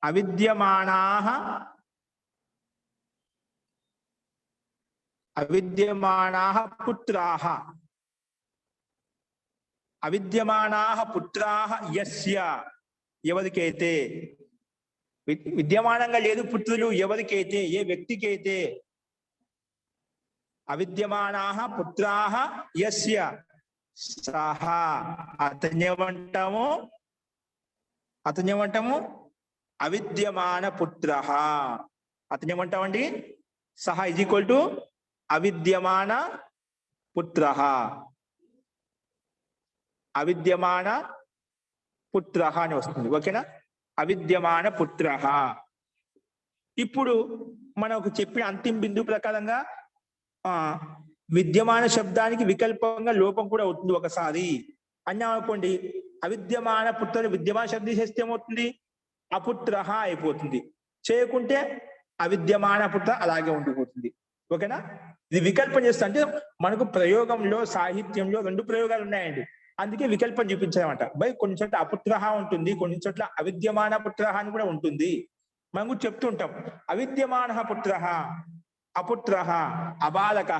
అవిద్యమానాః పుత్రాః. అవిద్యమానాః పుత్రాః యస్య. ఎవరికైతే విద్యమానంగా లేదు పుత్రులు, ఎవరికైతే, ఏ వ్యక్తికైతే. అవిద్యమానాః పుత్రాః యస్య సహ. అతన్ని ఏమంటాము? అవిద్యమాన పుత్రః. అతన్ని ఏమంటామండి? సహ ఈజ్ ఈక్వల్ టు అవిద్యమాన పుత్రః. అవిద్యమాన పుత్రః అని వస్తుంది. ఓకేనా? అవిద్యమాన పుత్రః. ఇప్పుడు మనకు చెప్పిన అంతిమ బిందువు ప్రకారంగా విద్యమాన శబ్దానికి వికల్పంగా లోపం కూడా అవుతుంది ఒకసారి అన్నా అనుకోండి. అవిద్యమాన పుత్రుడు విద్యమాన శబ్దం చేస్తే ఏమవుతుంది? అపుత్రః అయిపోతుంది. చేయకుంటే అవిద్యమాన పుత్ర అలాగే ఉండిపోతుంది. ఓకేనా? ఇది వికల్పం చేస్తా అంటే మనకు ప్రయోగంలో సాహిత్యంలో 2 ప్రయోగాలు ఉన్నాయండి. అందుకే వికల్పం చూపించామట. కొన్ని చోట్ల అపుత్రహ ఉంటుంది, కొన్ని చోట్ల అవిద్యమాన పుత్రహ అని కూడా ఉంటుంది. మనం కూడా చెప్తుంటాం అవిద్యమాన పుత్రహ, అపుత్రహ, అబాలక,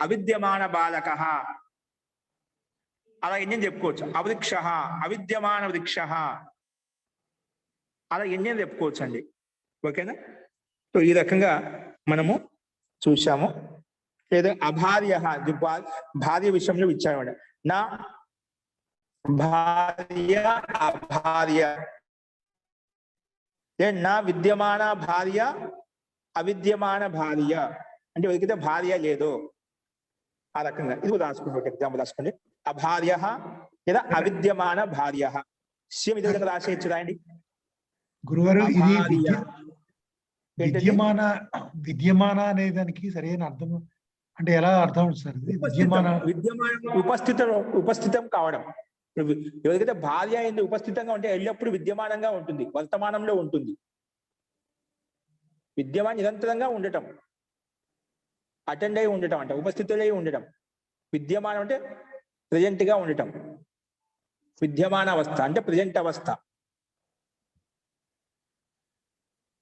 అవిద్యమాన బాలక, అలా ఎన్ని చెప్పుకోవచ్చు. అవృక్ష, అవిద్యమాన వృక్ష, అలా ఎన్ని చెప్పుకోవచ్చు అండి. ఓకేనా? సో ఈ రకంగా మనము చూసాము. లేదా అభార్య, భార్య విషయంలో ఇచ్చామండి. నా భార్య అభార్య, నా విద్యమాన భార్య అవిద్యమాన భార్య అంటే ఎవరికైతే భార్య లేదో ఆ రకంగా ఇది రాసుకోండి. ఒక ఎగ్జాంపుల్ రాసుకోండి. అభార్య లేదా అవిద్యమాన భార్య. సేమ్ ఇదే విధంగా రాసేయచ్చు రాయండి. గురుగారు ఇది అభార్య. విద్యమాన అనే దానికి సరైన అర్థం అంటే ఎలా అర్థం సార్? విద్యమాన ఉపస్థితం కావడం. ఎవరికైతే భార్య అయింది ఉపస్థితంగా ఉంటే ఎల్లప్పుడూ విద్యమానంగా ఉంటుంది, వర్తమానంలో ఉంటుంది. విద్యమానం నిరంతరంగా ఉండటం, అటెండ్ అయి ఉండటం అంటే ఉపస్థితులై ఉండటం. విద్యమానం అంటే ప్రజెంట్ గా ఉండటం. విద్యమాన అవస్థ అంటే ప్రజెంట్ అవస్థ.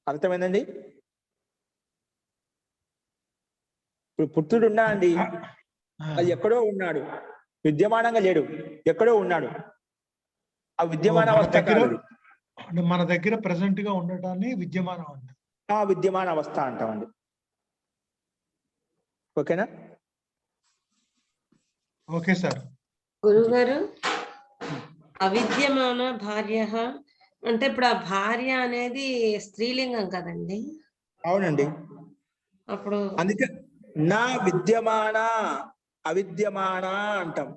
అర్థమైందండి? ఇప్పుడు పుత్రుడు ఉన్నా అండి, అది ఎక్కడో ఉన్నాడు, విద్యమానంగా లేడు, ఎక్కడో ఉన్నాడు. ఆ విద్యమాన అవస్థ కాదు, మన దగ్గర ప్రెసెంట్ గా ఉండటాన్ని విద్యమానం అంటాం. ఆ విద్యమాన అవస్థ అంటామండి. ఓకేనా? Okay sir. గురుగారు అవిద్యమాన భార్య అంటే ఇప్పుడు ఆ భార్య అనేది స్త్రీలింగం కదండి? అవునండి. అప్పుడు అందుకే నా విద్యమాన అవిద్యమాన అంటాం.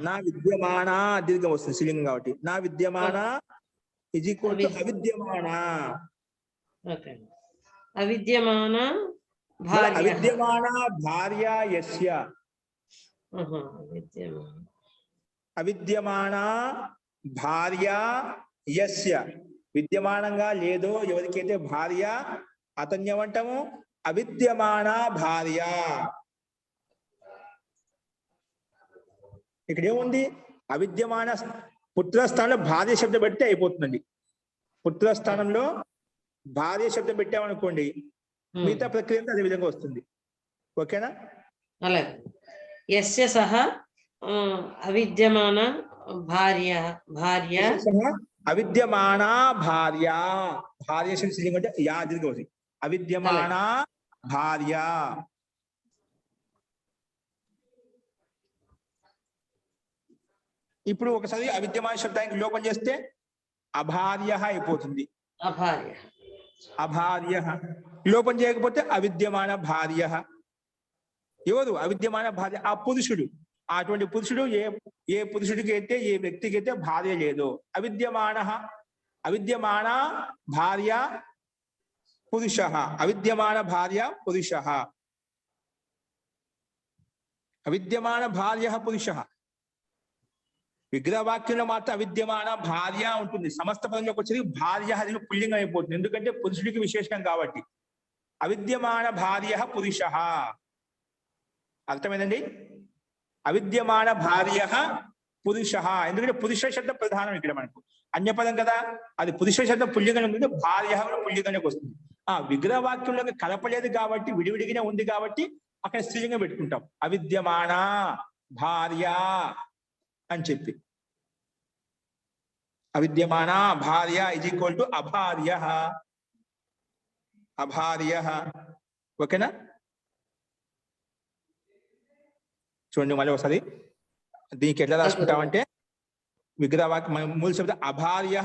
నా విద్యమాన దీర్ఘం వస్తుంది స్త్రీలింగం కాబట్టి. నా విద్యమాన ఇజ్ ఈక్వల్ టు అవిద్యమాన. అవిద్యమాన భార్య, అవిద్యమాన భార్య యస్య, అవిద్యమాన భార్య యస్య, విద్యమానంగా లేదో ఎవరికైతే భార్య అతన్ని ఏమంటాము? అవిద్యమాన భార్య. ఇక్కడ ఏముంది? అవిద్యమాన పుత్రస్థానంలో భార్య శబ్దం పెడితే అయిపోతుందండి. పుత్రస్థానంలో భార్య శబ్దం పెట్టామనుకోండి, మిగతా ప్రక్రియ అదే విధంగా వస్తుంది. ఓకేనా? అలాగే యస్య సహ అవిద్యమాన భార్య, అవిద్యమాన భార్య, భార్య శబ్దం అంటే యా దీర్ఘం వస్తుంది. అవిద్యమాన భార్య. ఇప్పుడు ఒకసారి అవిద్యమాన శబ్దానికి లోపం చేస్తే అభార్య అయిపోతుంది. అభార్య, అభార్య. లోపం చేయకపోతే అవిద్యమాన భార్య. ఎవరు అవిద్యమాన భార్య? ఆ పురుషుడు. అటువంటి పురుషుడు ఏ పురుషుడికి అయితే, ఏ వ్యక్తికి అయితే భార్య లేదో, అవిద్యమాన భార్య పురుష, అవిద్యమాన భార్య పురుష, అవిద్యమాన భార్య పురుష. విగ్రహవాక్యంలో మాత్రం అవిద్యమాన భార్య ఉంటుంది. సమస్త పదంలోకి వచ్చేది భార్య అది పుల్లింగం అయిపోతుంది, ఎందుకంటే పురుషుడికి విశేషణం కాబట్టి. అవిద్యమాన భార్య పురుష. అర్థమైందండి? అవిద్యమాన భార్య పురుష, ఎందుకంటే పురుష శబ్దం ప్రధానం ఇక్కడ మనకు. అన్యపదం కదా, అది పురుష శబ్దం పుల్లింగం ఉంటుంది, భార్య పుల్లింగంలోకి వస్తుంది. ఆ విగ్రహవాక్యంలోకి కలపలేదు కాబట్టి, విడివిడిగానే ఉంది కాబట్టి అక్కడ స్త్రీలింగం పెట్టుకుంటాం. అవిద్యమాన భార్య అని చెప్పి. అవిద్యమాన భార్య ఇజ్ ఈక్వల్ టు అభార్య. అభార్య. ఓకేనా? చూడండి మళ్ళీ ఒకసారి దీనికి ఎట్లా రాసుకుంటామంటే, విగ్రహవాక్యం మూల శబ్దం అభార్య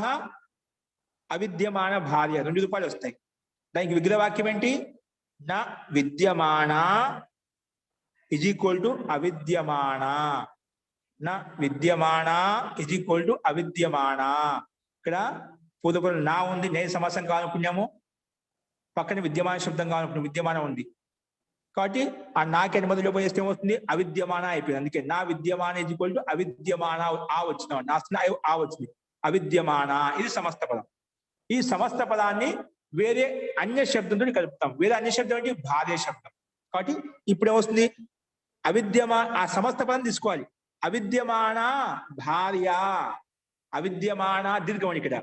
అవిద్యమాన భార్య 2 రూపాయలు వస్తాయి. దానికి విగ్రహవాక్యం ఏంటి? నా విద్యమాన ఇజ్ ఈక్వల్ టు అవిద్యమాన. నా విద్యమాన ఇజ్ ఈక్వల్ టు అవిద్యమాన. ఇక్కడ పూర్వపరం నా ఉంది, నేను సమాసం కావాలనుకున్నాము, పక్కన విద్యమాన శబ్దం కావాలనుకున్నాము, విద్యమానం ఉంది కాబట్టి ఆ నాకేంటి మొదలు పోయేస్తే ఏమవుతుంది? అవిద్యమాన అయిపోయింది. అందుకే నా విద్యమాన ఇజ్ ఈక్వల్ టు అవిద్యమాన ఆ వచ్చినాం, నా ఆ వచ్చింది అవిద్యమాన. ఇది సమస్త పదం. ఈ సమస్త పదాన్ని వేరే అన్య శబ్దంతో కలుపుతాం. వేరే అన్య శబ్దం ఏంటి? భార్య శబ్దం. కాబట్టి ఇప్పుడు ఏమొస్తుంది ఆ సమస్త పదం తీసుకోవాలి. అవిద్యమాన భార్య, అవిద్యమాన దీర్ఘం ఇక్కడ,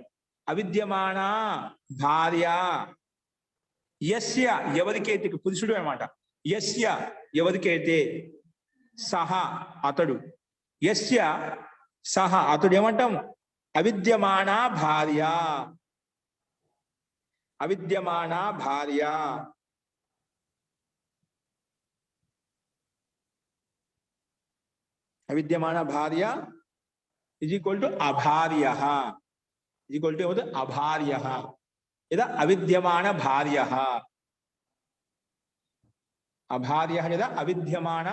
అవిద్యమాన భార్య, యస్య ఎవరికైతే, పురుషుడు అన్నమాట, యస్య ఎవరికైతే, సహ అతడు, యస్య సహ అతడు ఏమంటాం, అవిద్యమాన భార్య, అవిద్యమాన భార్య, అవిద్యమాన భార్య ఈజ్ ఈక్వల్ టు అభార్య, ఈజ్ ఈక్వల్ టు ఏమవుతుంది అభార్య లేదా అవిద్యమాన భార్య, అభార్య లేదా అవిద్యమాన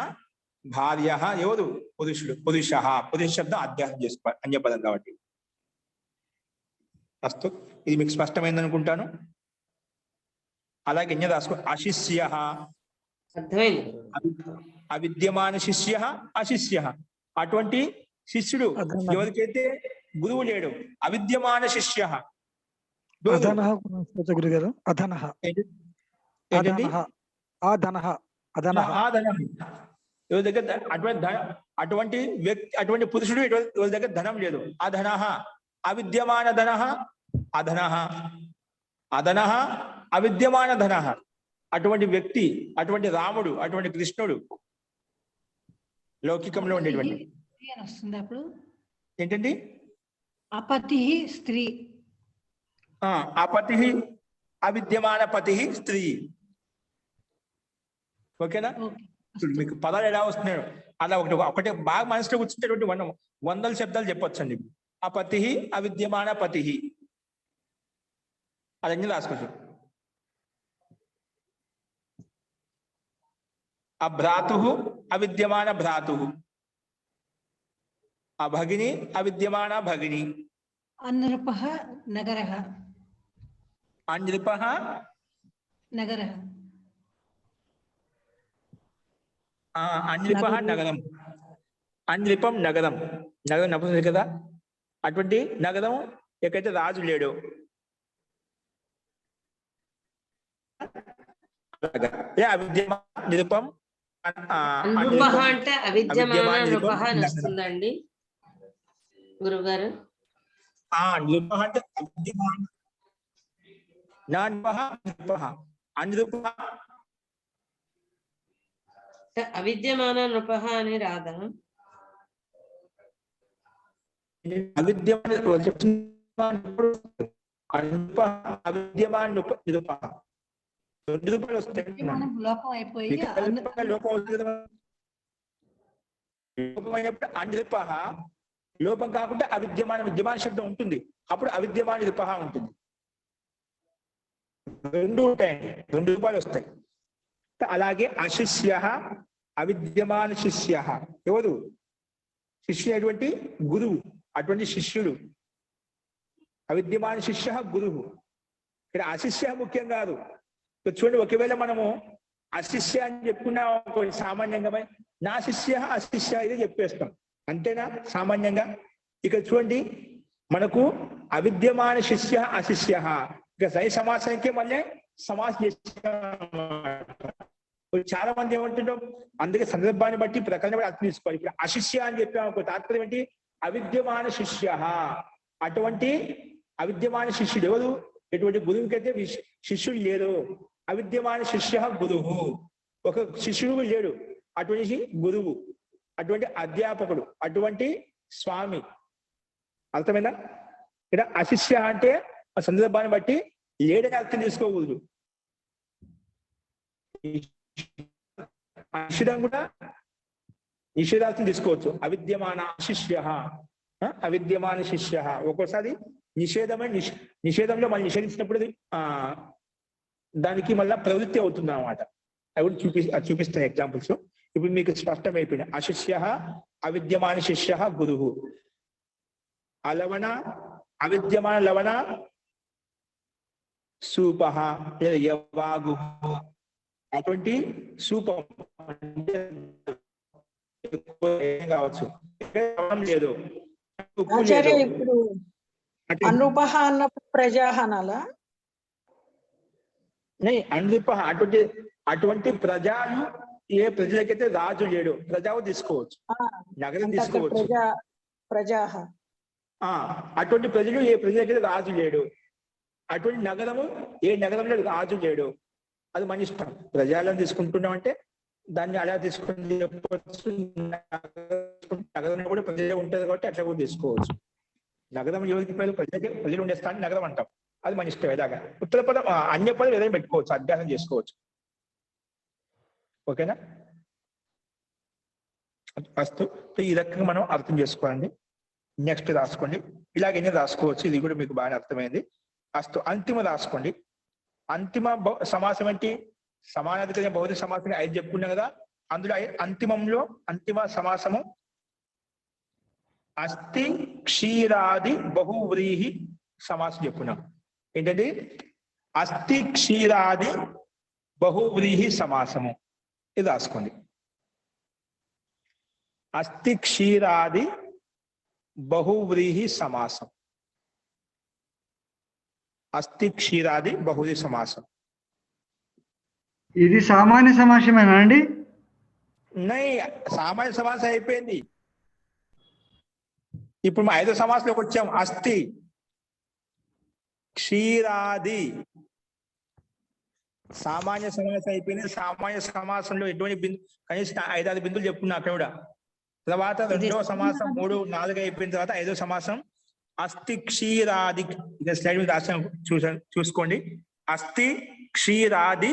భార్య ఎవరు, పురుషుడు, పురుష, పురుష శబ్దం అధ్యాసం చేసుకోవాలి అన్యపదం కాబట్టి. అస్తు, ఇది మీకు స్పష్టమైంది అనుకుంటాను. అలాగే ఎన్ని రాసుకో, అశిష్య, అర్థమైంది. అవిద్యమాన శిష్య, అశిష్య అటువంటి శిష్యుడు ఎవరికైతే గురువు లేడు, అవిద్యమాన శిష్య. అధనః గురుగారు, అధనః, ఏంటండి అధనః, అధనః, ఎవరి దగ్గర అటువంటి వ్యక్తి, అటువంటి పురుషుడు ఎవరి దగ్గర ధనం లేదు, అధనః, అవిద్యమాన ధనః, అధనః, అధనః అవిద్యమాన ధనః అటువంటి వ్యక్తి, అటువంటి రాముడు, అటువంటి కృష్ణుడు లౌకికంలో ఉండేటువంటి స్త్రీ అని వస్తుంది అప్పుడు. ఏంటండి అపతి స్త్రీ, అపతి అవిద్యమాన పతి స్త్రీ. ఓకేనా? ఇప్పుడు మీకు పదాలు ఎలా వస్తున్నాయో అలా ఒకటే బాగా మనసులో కూర్చుంటేటువంటి వందల శబ్దాలు చెప్పొచ్చండి. అపతి అవిద్యమాన పతి అదన్నీ రాసుకోవచ్చు. అభ్రాతు అవిద్యమాన భ్రాతు, అభగిని అవిద్యమాన భగిని, అనృపః నగరః, అనృపః నగరః, అనృపః నగరం, అనృపం నగరం, నగరం నపుంసక కదా. అటువంటి నగరం ఎక్కడైతే రాజు లేడు, అవిద్యమాన నిరుపం, నృపః అంటే అవిద్యమాన నృపః అని వస్తుందండి గురుగారు. నృపః అంటే అవిద్యమాన, నృపః నృపః, అనృపః అవిద్యమాన నృపః అని రాదా? అవిద్యమాన అవిద్యమాన నిరుపః నిరూపణ వస్తాయి. మనం లోపం అయిపోయి లోపం అవుతుంది కదా. లోపం అయినప్పుడు అనృపః, లోపం కాకుండా అవిద్యమాన, విద్యమాన శబ్దం ఉంటుంది, అప్పుడు అవిద్యమాన నిరుపః ఉంటుంది. రెండు ఉంటాయండి, రెండు రూపాయలు వస్తాయి. అలాగే అశిష్య అవిద్యమాన శిష్య ఎవరు, శిష్యుడు అటువంటి గురువు, అటువంటి శిష్యుడు. అవిద్యమాన శిష్య గురువు. ఇక్కడ అశిష్య ముఖ్యం కాదు. చూడండి, ఒకవేళ మనము అశిష్య అని చెప్పుకున్నాం సామాన్యంగా, నా శిష్య అశిష్య ఇది చెప్పేస్తాం, అంతేనా సామాన్యంగా. ఇక్కడ చూడండి, మనకు అవిద్యమాన శిష్య అశిష్య, ఇక సై సమాసానికి మళ్ళీ సమాసం చేస్తాం. చాలా మంది ఏమంటుంటాం, అందుకే సందర్భాన్ని బట్టి ప్రకరణ బట్టి అర్థం తీసుకోవాలి. ఇప్పుడు అశిష్య అని చెప్పాము, తాత్పర్యం ఏంటి, అవిద్యమాన శిష్య. అటువంటి అవిద్యమాన శిష్యుడు ఎవరు, ఎటువంటి గురువుకైతే శిష్యుడు లేడు, అవిద్యమాన శిష్య గురువు, ఒక శిష్యుడు లేడు, అటువంటి గురువు, అటువంటి అధ్యాపకుడు, అటువంటి స్వామి. అర్థమైందా? ఇక్కడ అశిష్య అంటే ఆ సందర్భాన్ని బట్టి లేడని అర్థం తీసుకోకూడదు. నిషేధం కూడా నిషేధార్థం తీసుకోవచ్చు. అవిద్యమాన శిష్య, అవిద్యమాన శిష్య. ఒక్కోసారి నిషేధమని నిషేధంలో మనం నిషేధించినప్పుడు దానికి మళ్ళా ప్రవృత్తి అవుతుంది అన్నమాట. అవి కూడా చూపిస్తాను ఎగ్జాంపుల్స్. ఇప్పుడు మీకు స్పష్టమైపోయింది. అశిష్య అవిద్యమాన శిష్య గురువు. అలవణ అవిద్యమాన లవణ సూపః లేదా యవాగు, అటువంటి సూపం కావచ్చు, లేదు ఆచార్య ఇప్పుడు అనూపః అన్నప్పుడు ప్రజాహనాలా? అనూపః అటువంటి అటువంటి ప్రజలు ఏ ప్రజలకైతే రాజు లేడు, ప్రజావు తీసుకోవచ్చు, నగరం అంటే అక్కడ తీసుకోవచ్చు. ప్రజాహ అటువంటి ప్రజలు ఏ ప్రజలకైతే రాజు లేడు, అటువంటి నగరము ఏ నగరంలో రాజు లేడు, అది మన ఇష్టం. ప్రజలను తీసుకుంటున్నాం అంటే దాన్ని అలా తీసుకుని చెప్పవచ్చు. నగరంలో కూడా ప్రజలే ఉంటుంది కాబట్టి అట్లా కూడా తీసుకోవచ్చు. నగరం ఎవరికి ప్రజలు ఉండే స్థానం నగరం అంటాం, అది మన ఇష్టం. ఎలాగా ఉత్తర పదం అన్య పదం ఏదైనా పెట్టుకోవచ్చు, అభ్యాసం చేసుకోవచ్చు. ఓకేనా? ఫస్ట్ ఈ రకంగా మనం అర్థం చేసుకోవాలండి. నెక్స్ట్ రాసుకోండి, ఇలాగైనా రాసుకోవచ్చు, ఇది కూడా మీకు బాగా అర్థమైంది. అస్తు అంతిమ రాసుకోండి. అంతిమ సమాసం ఏంటి? సమానాధికరణ భౌతిక సమాసం 5 చెప్పుకున్నాం కదా, అందులో అంతిమంలో అంతిమ సమాసము అస్థి క్షీరాది బహువ్రీహి సమాసం చెప్పుకున్నాం. ఏంటంటే అస్థి క్షీరాది బహువ్రీహి సమాసము, ఇది రాసుకోండి. అస్థి క్షీరాది బహువ్రీహి సమాసం, అస్థి క్షీరాది బహువ్రీహి సమాసం. ఇది సామాన్య సమాసమేనా అండి? నై, సామాన్య సమాసం అయిపోయింది. ఇప్పుడు మా 5వ సమాసంలోకి వచ్చాం. అస్థి క్షీరాది సామాన్య సమాసం అయిపోయింది. సామాన్య సమాసంలో ఎటువంటి బిందు కనీసం 5-6 బిందులు చెప్పుకున్నా అక్కడ కూడా. తర్వాత 2వ సమాసం 3, 4 అయిపోయిన తర్వాత 5వ సమాసం అస్థి క్షీరాది. ఇక స్లైడ్ మీద రాసిన చూసుకోండి. అస్థి క్షీరాది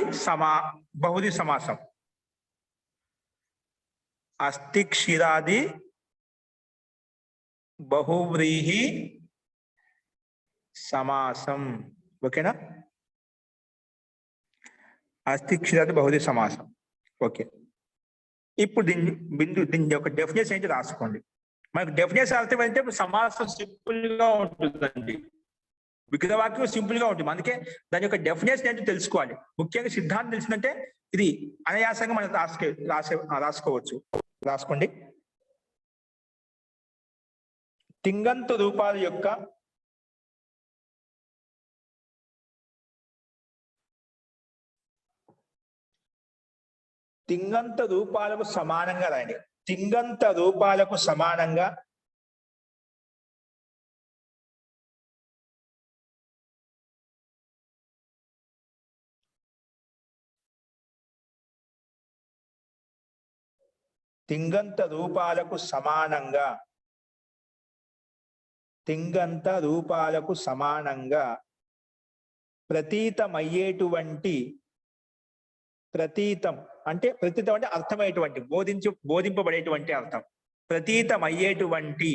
బహువ్రీహి సమాసం, అస్థి క్షీరాది బహువ్రీహి సమాసం. ఓకేనా? అస్థి క్షీరాది బహువ్రీహి సమాసం. ఓకే, ఇప్పుడు దీని యొక్క డెఫినేషన్ ఏంటి రాసుకోండి. మనకు డెఫినేషన్ అర్థమైతే సమాసం సింపుల్ గా ఉంటుందండి, విగ్రహవాక్యం సింపుల్ గా ఉంటుంది. అందుకే దాని యొక్క డెఫినేషన్ ఏంటో తెలుసుకోవాలి. ముఖ్యంగా సిద్ధాంతం తెలిసిందంటే ఇది అనాయాసంగా మనం రాసుకోవచ్చు. రాసుకోండి. తింగంత రూపాల యొక్క తింగంత రూపాలకు సమానంగా రాయండి. తింగంత రూపాలకు సమానంగా తింగంత రూపాలకు సమానంగా తింగంత రూపాలకు సమానంగా ప్రతీతమయ్యేటువంటి, ప్రతీతం అంటే అర్థమయ్యేటువంటి, బోధింపబడేటువంటి అర్థం. ప్రతీతమయ్యేటువంటి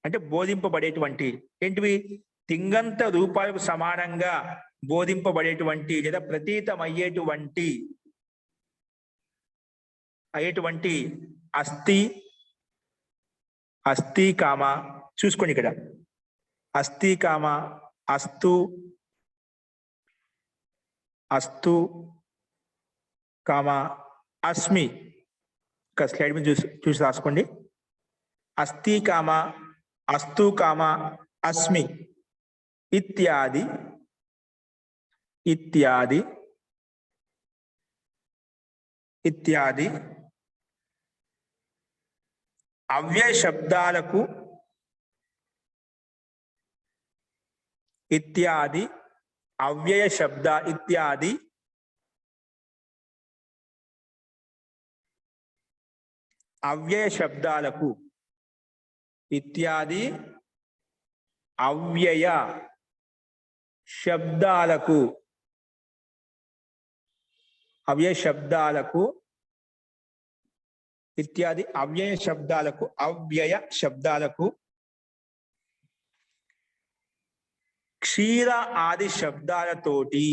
అంటే బోధింపబడేటువంటి ఏంటివి? తింగంత రూపాలకు సమానంగా బోధింపబడేటువంటి లేదా ప్రతీతమయ్యేటువంటి అస్థి కామ, చూసుకోండి ఇక్కడ అస్థి కామ అస్తు కామ అస్మి. ఒక స్లైడ్ మీద చూసి రాసుకోండి. అస్థి కామ అస్తు కామ అస్మి ఇత్యాది అవ్యయ శబ్దాలకు అవ్యయ శబ్దాలకు క్షీర ఆది శబ్దాలతోటి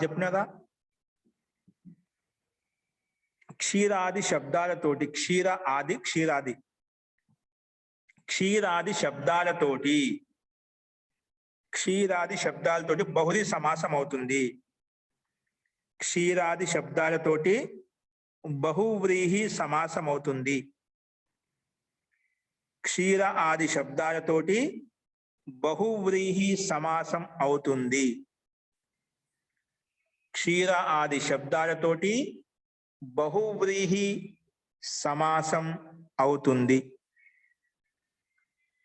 చెప్పినదా? క్షీరాది శబ్దాలతోటి బహువ్రీహి సమాసం అవుతుంది. క్షీరాది శబ్దాలతోటి బహువ్రీహి సమాసం అవుతుంది. క్షీర ఆది శబ్దాలతోటి బహువ్రీహి సమాసం అవుతుంది. క్షీర ఆది శబ్దాలతోటి బహువ్రీహి సమాసం అవుతుంది.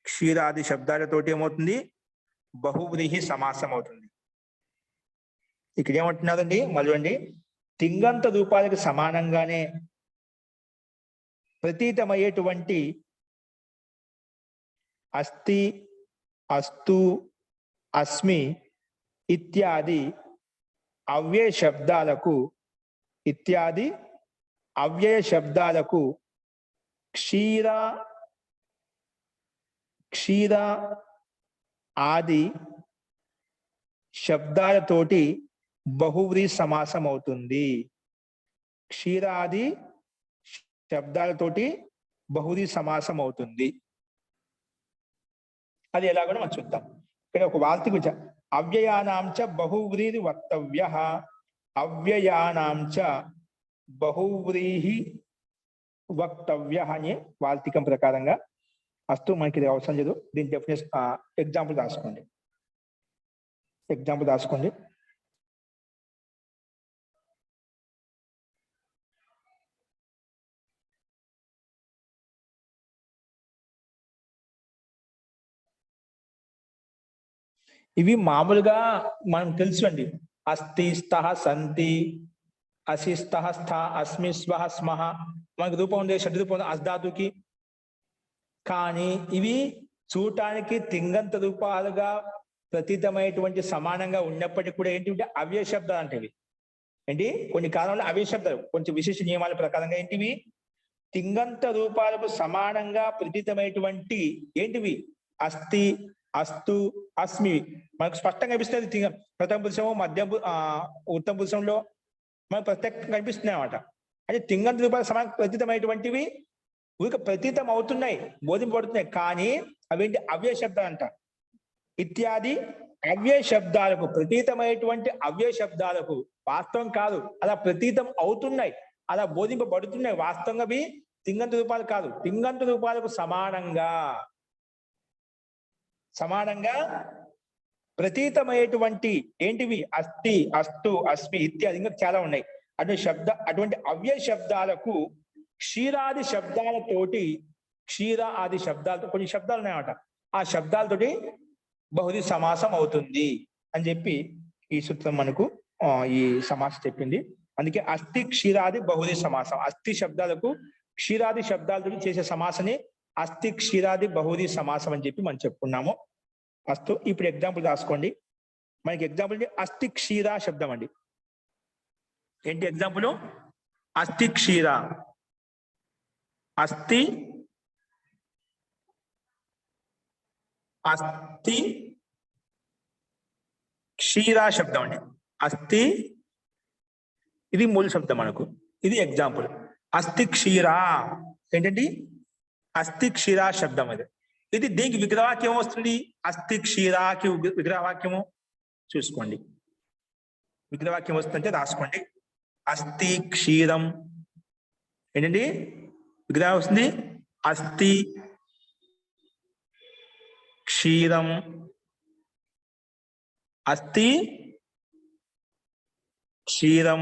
క్షీరాది శబ్దాలతోటి ఏమవుతుంది? బహువ్రీహి సమాసం అవుతుంది. ఇక్కడ ఏమంటున్నారండి మళ్ళీ తింగంత రూపాలకు సమానంగానే ప్రతీతమయ్యేటువంటి అస్తి, అస్తు, అస్మి ఇత్యాది అవ్యయ శబ్దాలకు క్షీర ఆది శబ్దాలతోటి బహువ్రీహి సమాసం అవుతుంది. క్షీరాది శబ్దాలతోటి బహువ్రీహి సమాసం అవుతుంది. అది ఎలాగో మనం చూద్దాం. ఇక్కడ ఒక వార్తకు అవ్యయానాంచ బహువ్రీహి వక్తవ్యః, అవ్యయానాంచ బహువ్రీహి వక్తవ్యః అనే వార్తికం ప్రకారంగా అస్తు. మనకి ఇది అవసరం లేదు. దీని డెఫినేషన్ ఎగ్జాంపుల్ రాసుకోండి. ఇవి మామూలుగా మనం తెలుసు అండి. అస్థి, స్థః, సంతి, అసి, స్థః, స్థ, అస్మి, స్వః, స్మః మనకి రూపం ఉంది, షడ్రూపం ఉంది అస్ధాతుకి. కానీ ఇవి చూడటానికి తింగంత రూపాలుగా ప్రతీతమైనటువంటి సమానంగా ఉన్నప్పటికీ కూడా ఏంటి అవ్యయ శబ్దాలు అంటేవి ఏంటి కొన్ని కాలంలో అవ్యయ శబ్దాలు కొంచెం విశేష నియమాల ప్రకారంగా ఏంటివి తింగంత రూపాలకు సమానంగా ప్రతీతమైనటువంటి ఏంటివి అస్థి, అస్తు, అస్మి మనకు స్పష్టంగా కనిపిస్తుంది. ప్రథమ పురుషము, మధ్య ఉత్తమ పురుషంలో మనకు ప్రత్యేకంగా కనిపిస్తున్నాయి అన్నమాట. అంటే తింగంత రూపాలకు సమాన ప్రతీతమైనటువంటివి ఊరిక ప్రతీతం అవుతున్నాయి, బోధింపబడుతున్నాయి, కానీ అవేంటి అవ్యయ శబ్దాలు అంట. ఇత్యాది అవ్యయ శబ్దాలకు ప్రతీతమైనటువంటి అవ్యయ శబ్దాలకు వాస్తవం కాదు, అలా ప్రతీతం అవుతున్నాయి, అలా బోధింపబడుతున్నాయి. వాస్తవంగా అవి తింగంత రూపాలు కాదు. తింగంత రూపాలకు సమానంగా ప్రతీతమైనటువంటి ఏంటివి అస్థి, అస్తు, అస్మి ఇత్యాది ఇంకా చాలా ఉన్నాయి. అటువంటి అవ్యయ శబ్దాలకు క్షీరాది శబ్దాలతోటి క్షీర ఆది శబ్దాలతో కొన్ని శబ్దాలు ఉన్నాయన్నమాట. ఆ శబ్దాలతోటి బహువ్రీహి సమాసం అవుతుంది అని చెప్పి ఈ సూత్రం మనకు ఈ సమాసం చెప్పింది. అందుకే అస్థి క్షీరాది బహువ్రీహి సమాసం. అస్థి శబ్దాలకు క్షీరాది శబ్దాలతో చేసే సమాసని అస్థి క్షీరాది బహువ్రీహి సమాసం అని చెప్పి మనం చెప్పుకున్నాము. అస్తు. ఇప్పుడు ఎగ్జాంపుల్ రాసుకోండి. మనకి ఎగ్జాంపుల్ అస్థి క్షీర శబ్దం అండి. ఏంటి ఎగ్జాంపుల్? అస్థి క్షీర, అస్థి క్షీర శబ్దం అండి. అస్థి ఇది మూల శబ్దం మనకు. ఇది ఎగ్జాంపుల్. అస్థి క్షీర ఏంటండి? అస్థి క్షీర శబ్దం అది. ఇది దీనికి విగ్రహవాక్యం వస్తుంది. అస్థి క్షీరాకి విగ్రహవాక్యము చూసుకోండి. విగ్రహవాక్యం వస్తుందంటే రాసుకోండి. అస్థి క్షీరం ఏంటండి విగ్రహం వస్తుంది. అస్థి క్షీరం, అస్థి క్షీరం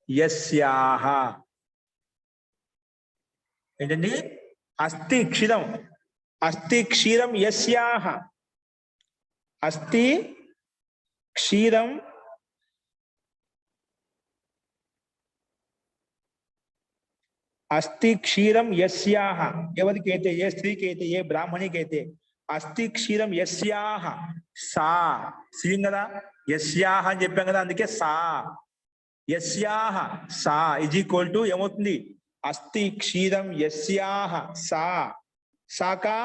యస్యాహ ఏంటండి? అస్థి క్షీరం, అస్థి క్షీరం యస్యాహ, అస్థి క్షీరం అస్థి క్షీరం యస్యాహ ఎవరికైతే, ఏ స్త్రీకైతే, ఏ బ్రాహ్మణికైతే అస్థి క్షీరం యస్యాహ సా స్త్రీలింగం కదా, యస్యాహ అని చెప్పాం కదా, అందుకే సా యస్యాహ సా ఇజ్ ఈక్వల్ టు ఏమవుతుంది? అస్థి క్షీరం యస్యాహ సా సాకా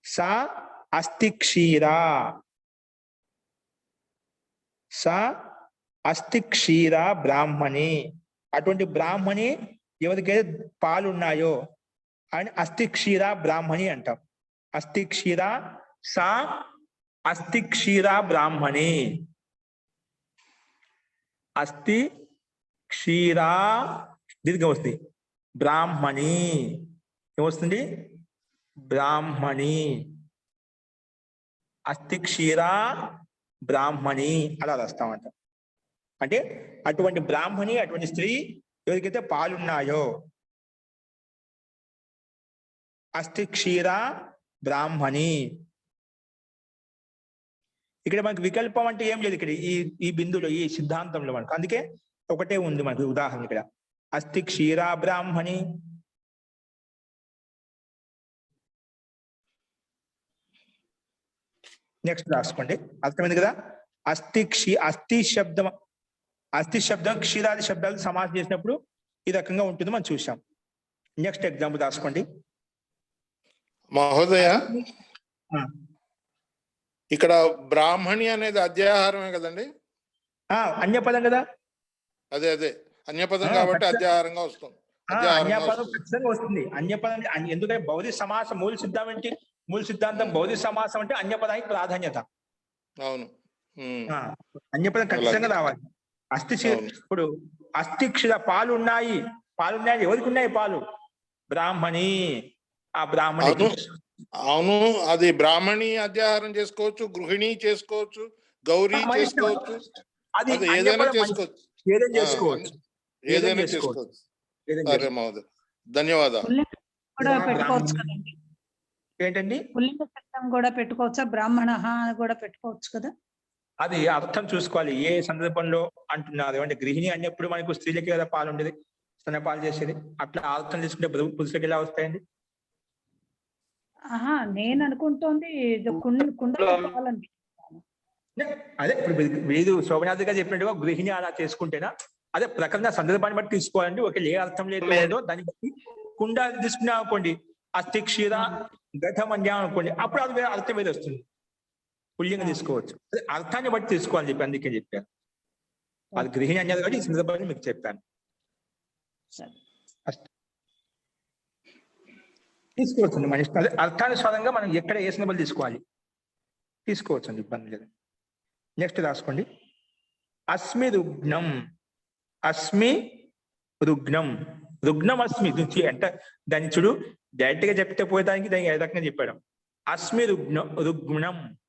సా అస్థి క్షీరా, సా అస్థి క్షీర బ్రాహ్మణి. అటువంటి బ్రాహ్మణి ఎవరికైతే పాలు ఉన్నాయో అని అస్థి క్షీర బ్రాహ్మణి అంటాం. అస్థి క్షీర సా అస్థి క్షీర బ్రాహ్మణి. అస్థి క్షీర దీర్ఘం వస్తుంది బ్రాహ్మణి. ఏమొస్తుంది? బ్రాహ్మణి. అస్థి క్షీర బ్రాహ్మణి అలా రాస్తామంట. అంటే అటువంటి బ్రాహ్మణి, అటువంటి స్త్రీ ఎవరికైతే పాలున్నాయో, అస్థి క్షీర బ్రాహ్మణి. ఇక్కడ మనకి వికల్పం అంటే ఏం లేదు ఇక్కడ ఈ బిందులో, ఈ సిద్ధాంతంలో మనకు. అందుకే ఒకటే ఉంది మనకు ఉదాహరణ ఇక్కడ, అస్థి క్షీర బ్రాహ్మణి. నెక్స్ట్ రాసుకోండి, అర్థమైంది కదా. అస్థి శబ్దం క్షీరాది శబ్దాలు సమాసం చేసినప్పుడు ఈ రకంగా ఉంటుంది, మనం చూసాం. నెక్స్ట్ ఎగ్జాంపుల్ రాసుకోండి. మహోదయ, ఇక్కడ బ్రాహ్మణి అనేది అధ్యాహారమే కదండి? అన్యపదం కదా. అదే అన్యపదం కాబట్టి అధ్యాహారంగా వస్తుంది. అన్యపదం ఖచ్చితంగా వస్తుంది. అన్యపదం ఎందుకంటే భౌతిక సమాసం మూల సిద్ధాంతం భౌతిక సమాసం అంటే అన్యపదానికి ప్రాధాన్యత. అవును, అన్యపదం ఖచ్చితంగా రావాలి. ఇప్పుడు అస్థి క్షీర పాలున్నాయి ఎవరికి ఉన్నాయి పాలు? బ్రాహ్మణి. ఆ బ్రాహ్మణి. అవును, అది బ్రాహ్మణి అధ్యాహారం చేసుకోవచ్చు, గృహిణి చేసుకోవచ్చు, గౌరీ చేసుకోవచ్చు, అది ఏదైనా చేసుకోవచ్చు. ఏదైనా చేసుకోవచ్చు. సరే మహోదయ, ధన్యవాదాలు. ఏంటండి? పుల్లింగ శబ్దం కూడా పెట్టుకోవచ్చా? బ్రాహ్మణ కూడా పెట్టుకోవచ్చు కదా. అది అర్థం చూసుకోవాలి, ఏ సందర్భంలో అంటున్నారు. అంటే గృహిణి అన్నప్పుడు మనకు స్త్రీలకి కదా పాలు ఉండేది, స్తనపాలు చేసేది. అట్లా అర్థం తీసుకుంటే పురుషులకి ఎలా వస్తాయండి? నేను అనుకుంటోంది కుండలో పాలని. అదే ఇప్పుడు మీరు శోభనాథ్ గారు చెప్పినట్టుగా గృహిణి అలా చేసుకుంటేనా, అదే ప్రకరణ సందర్భాన్ని బట్టి తీసుకోవాలండి. ఒకవేళ ఏ అర్థం లేదో దాన్ని బట్టి కుండ తీసుకున్నా అనుకోండి, అస్థి క్షీర ఘటమన్యం అనుకోండి, అప్పుడు అది అర్థం ఏది వస్తుంది, పుల్లింగం తీసుకోవచ్చు. అదే అర్థాన్ని బట్టి తీసుకోవాలని చెప్పి అందుకే చెప్పాను. అది గృహిణి అన్నది కాబట్టి ఈ సందర్భాన్ని మీకు చెప్పాను. తీసుకోవచ్చండి మన ఇష్టం. అదే అర్థానుసారంగా మనం ఎక్కడ ఏ సందర్భాలు తీసుకోవచ్చండి, ఇబ్బంది లేదు. నెక్స్ట్ రాసుకోండి, అస్మి రుగ్నం. రుగ్నం అస్మి అంటే దాన్ని చూడు, డైరెక్ట్ గా చెప్తే పోయేదానికి దానికి ఏ రకంగా చెప్పాడు. అస్మి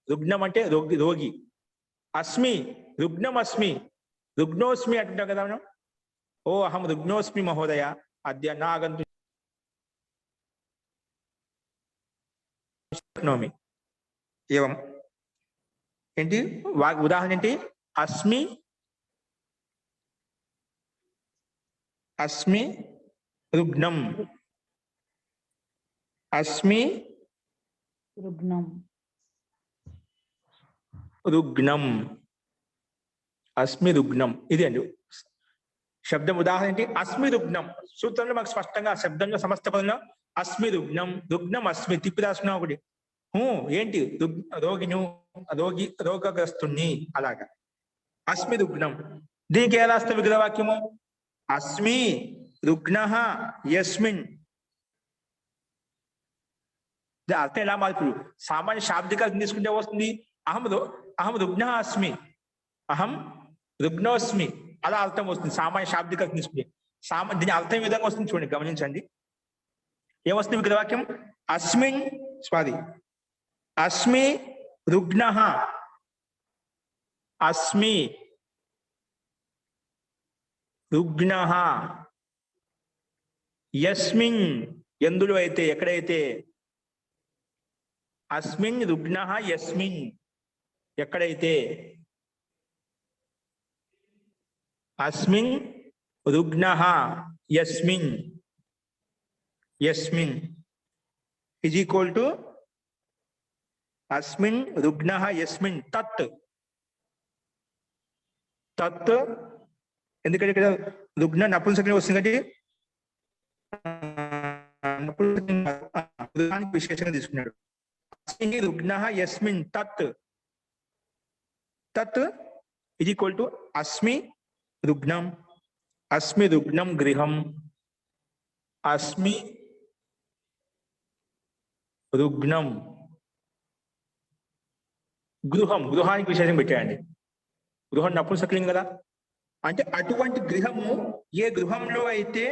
రుగ్నం అంటే రోగి. అస్మి రుగ్నం అస్మి రుగ్నోస్మి అంటుంటాం కదా మనం. ఓ అహం రుగ్నోస్మి మహోదయ అద్య నాగంతు ఏవం. ఏంటి ఉదాహరణ ఏంటి? అస్మి రుగ్నం. అస్మి రుగ్నం. ఇది అండి శబ్దం ఉదాహరణ ఏంటి? అస్మి రుగ్నం. సూత్రంలో మాకు స్పష్టంగా శబ్దంలో సమస్త పదంలో అస్మి రుగ్నం అస్మి తిప్పి రాసుకున్నా ఒకటి. ఏంటి? రోగగ్రస్తుణ్ణి. అలాగా అస్మి రుగ్నం. దీనికి ఏ రాస్తే విగ్రహవాక్యము? అస్మి రుగ్నః యస్మిన్. అర్థం ఎలా మార్పు? సామాన్య శాబ్దిక తీసుకుంటే వస్తుంది అహం రుగ్నః అస్మి, అహం రుగ్నోస్మి, అలా అర్థం వస్తుంది. సామాన్య శాబ్దిక తీసుకుంటే దీని అర్థం ఈ విధంగా వస్తుంది. చూడండి, గమనించండి. ఏమొస్తుంది విగ్రహవాక్యం? అస్మి రుగ్నః. అస్మి రుగ్నః యస్మిన్. ఎందులో అయితే, ఎక్కడైతే. అస్మిన్ రుగ్నః యస్మిన్, ఎక్కడైతే. అస్మిన్ రుగ్నః యస్మిన్ ఈజ్ ఈక్వల్ టు అస్మిన్ రుగ్నః యస్మిన్ తత్. ఎందుకంటే ఇక్కడ రుగ్న నపుంసకలింగం వస్తుంది కాబట్టి నపుంసకలింగానికి విశేషంగా తీసుకున్నాడు. అస్మిన్ రుగ్నః యస్మిన్ తత్ ఈజ్ ఈక్వల్ టు అస్మి రుగ్నం గృహం. అస్మి రుగ్నం గృహానికి విశేషం పెట్టాయండి. గృహం నపుంసకలింగం కదా. అంటే అటువంటి గృహము, ఏ గృహంలో అయితే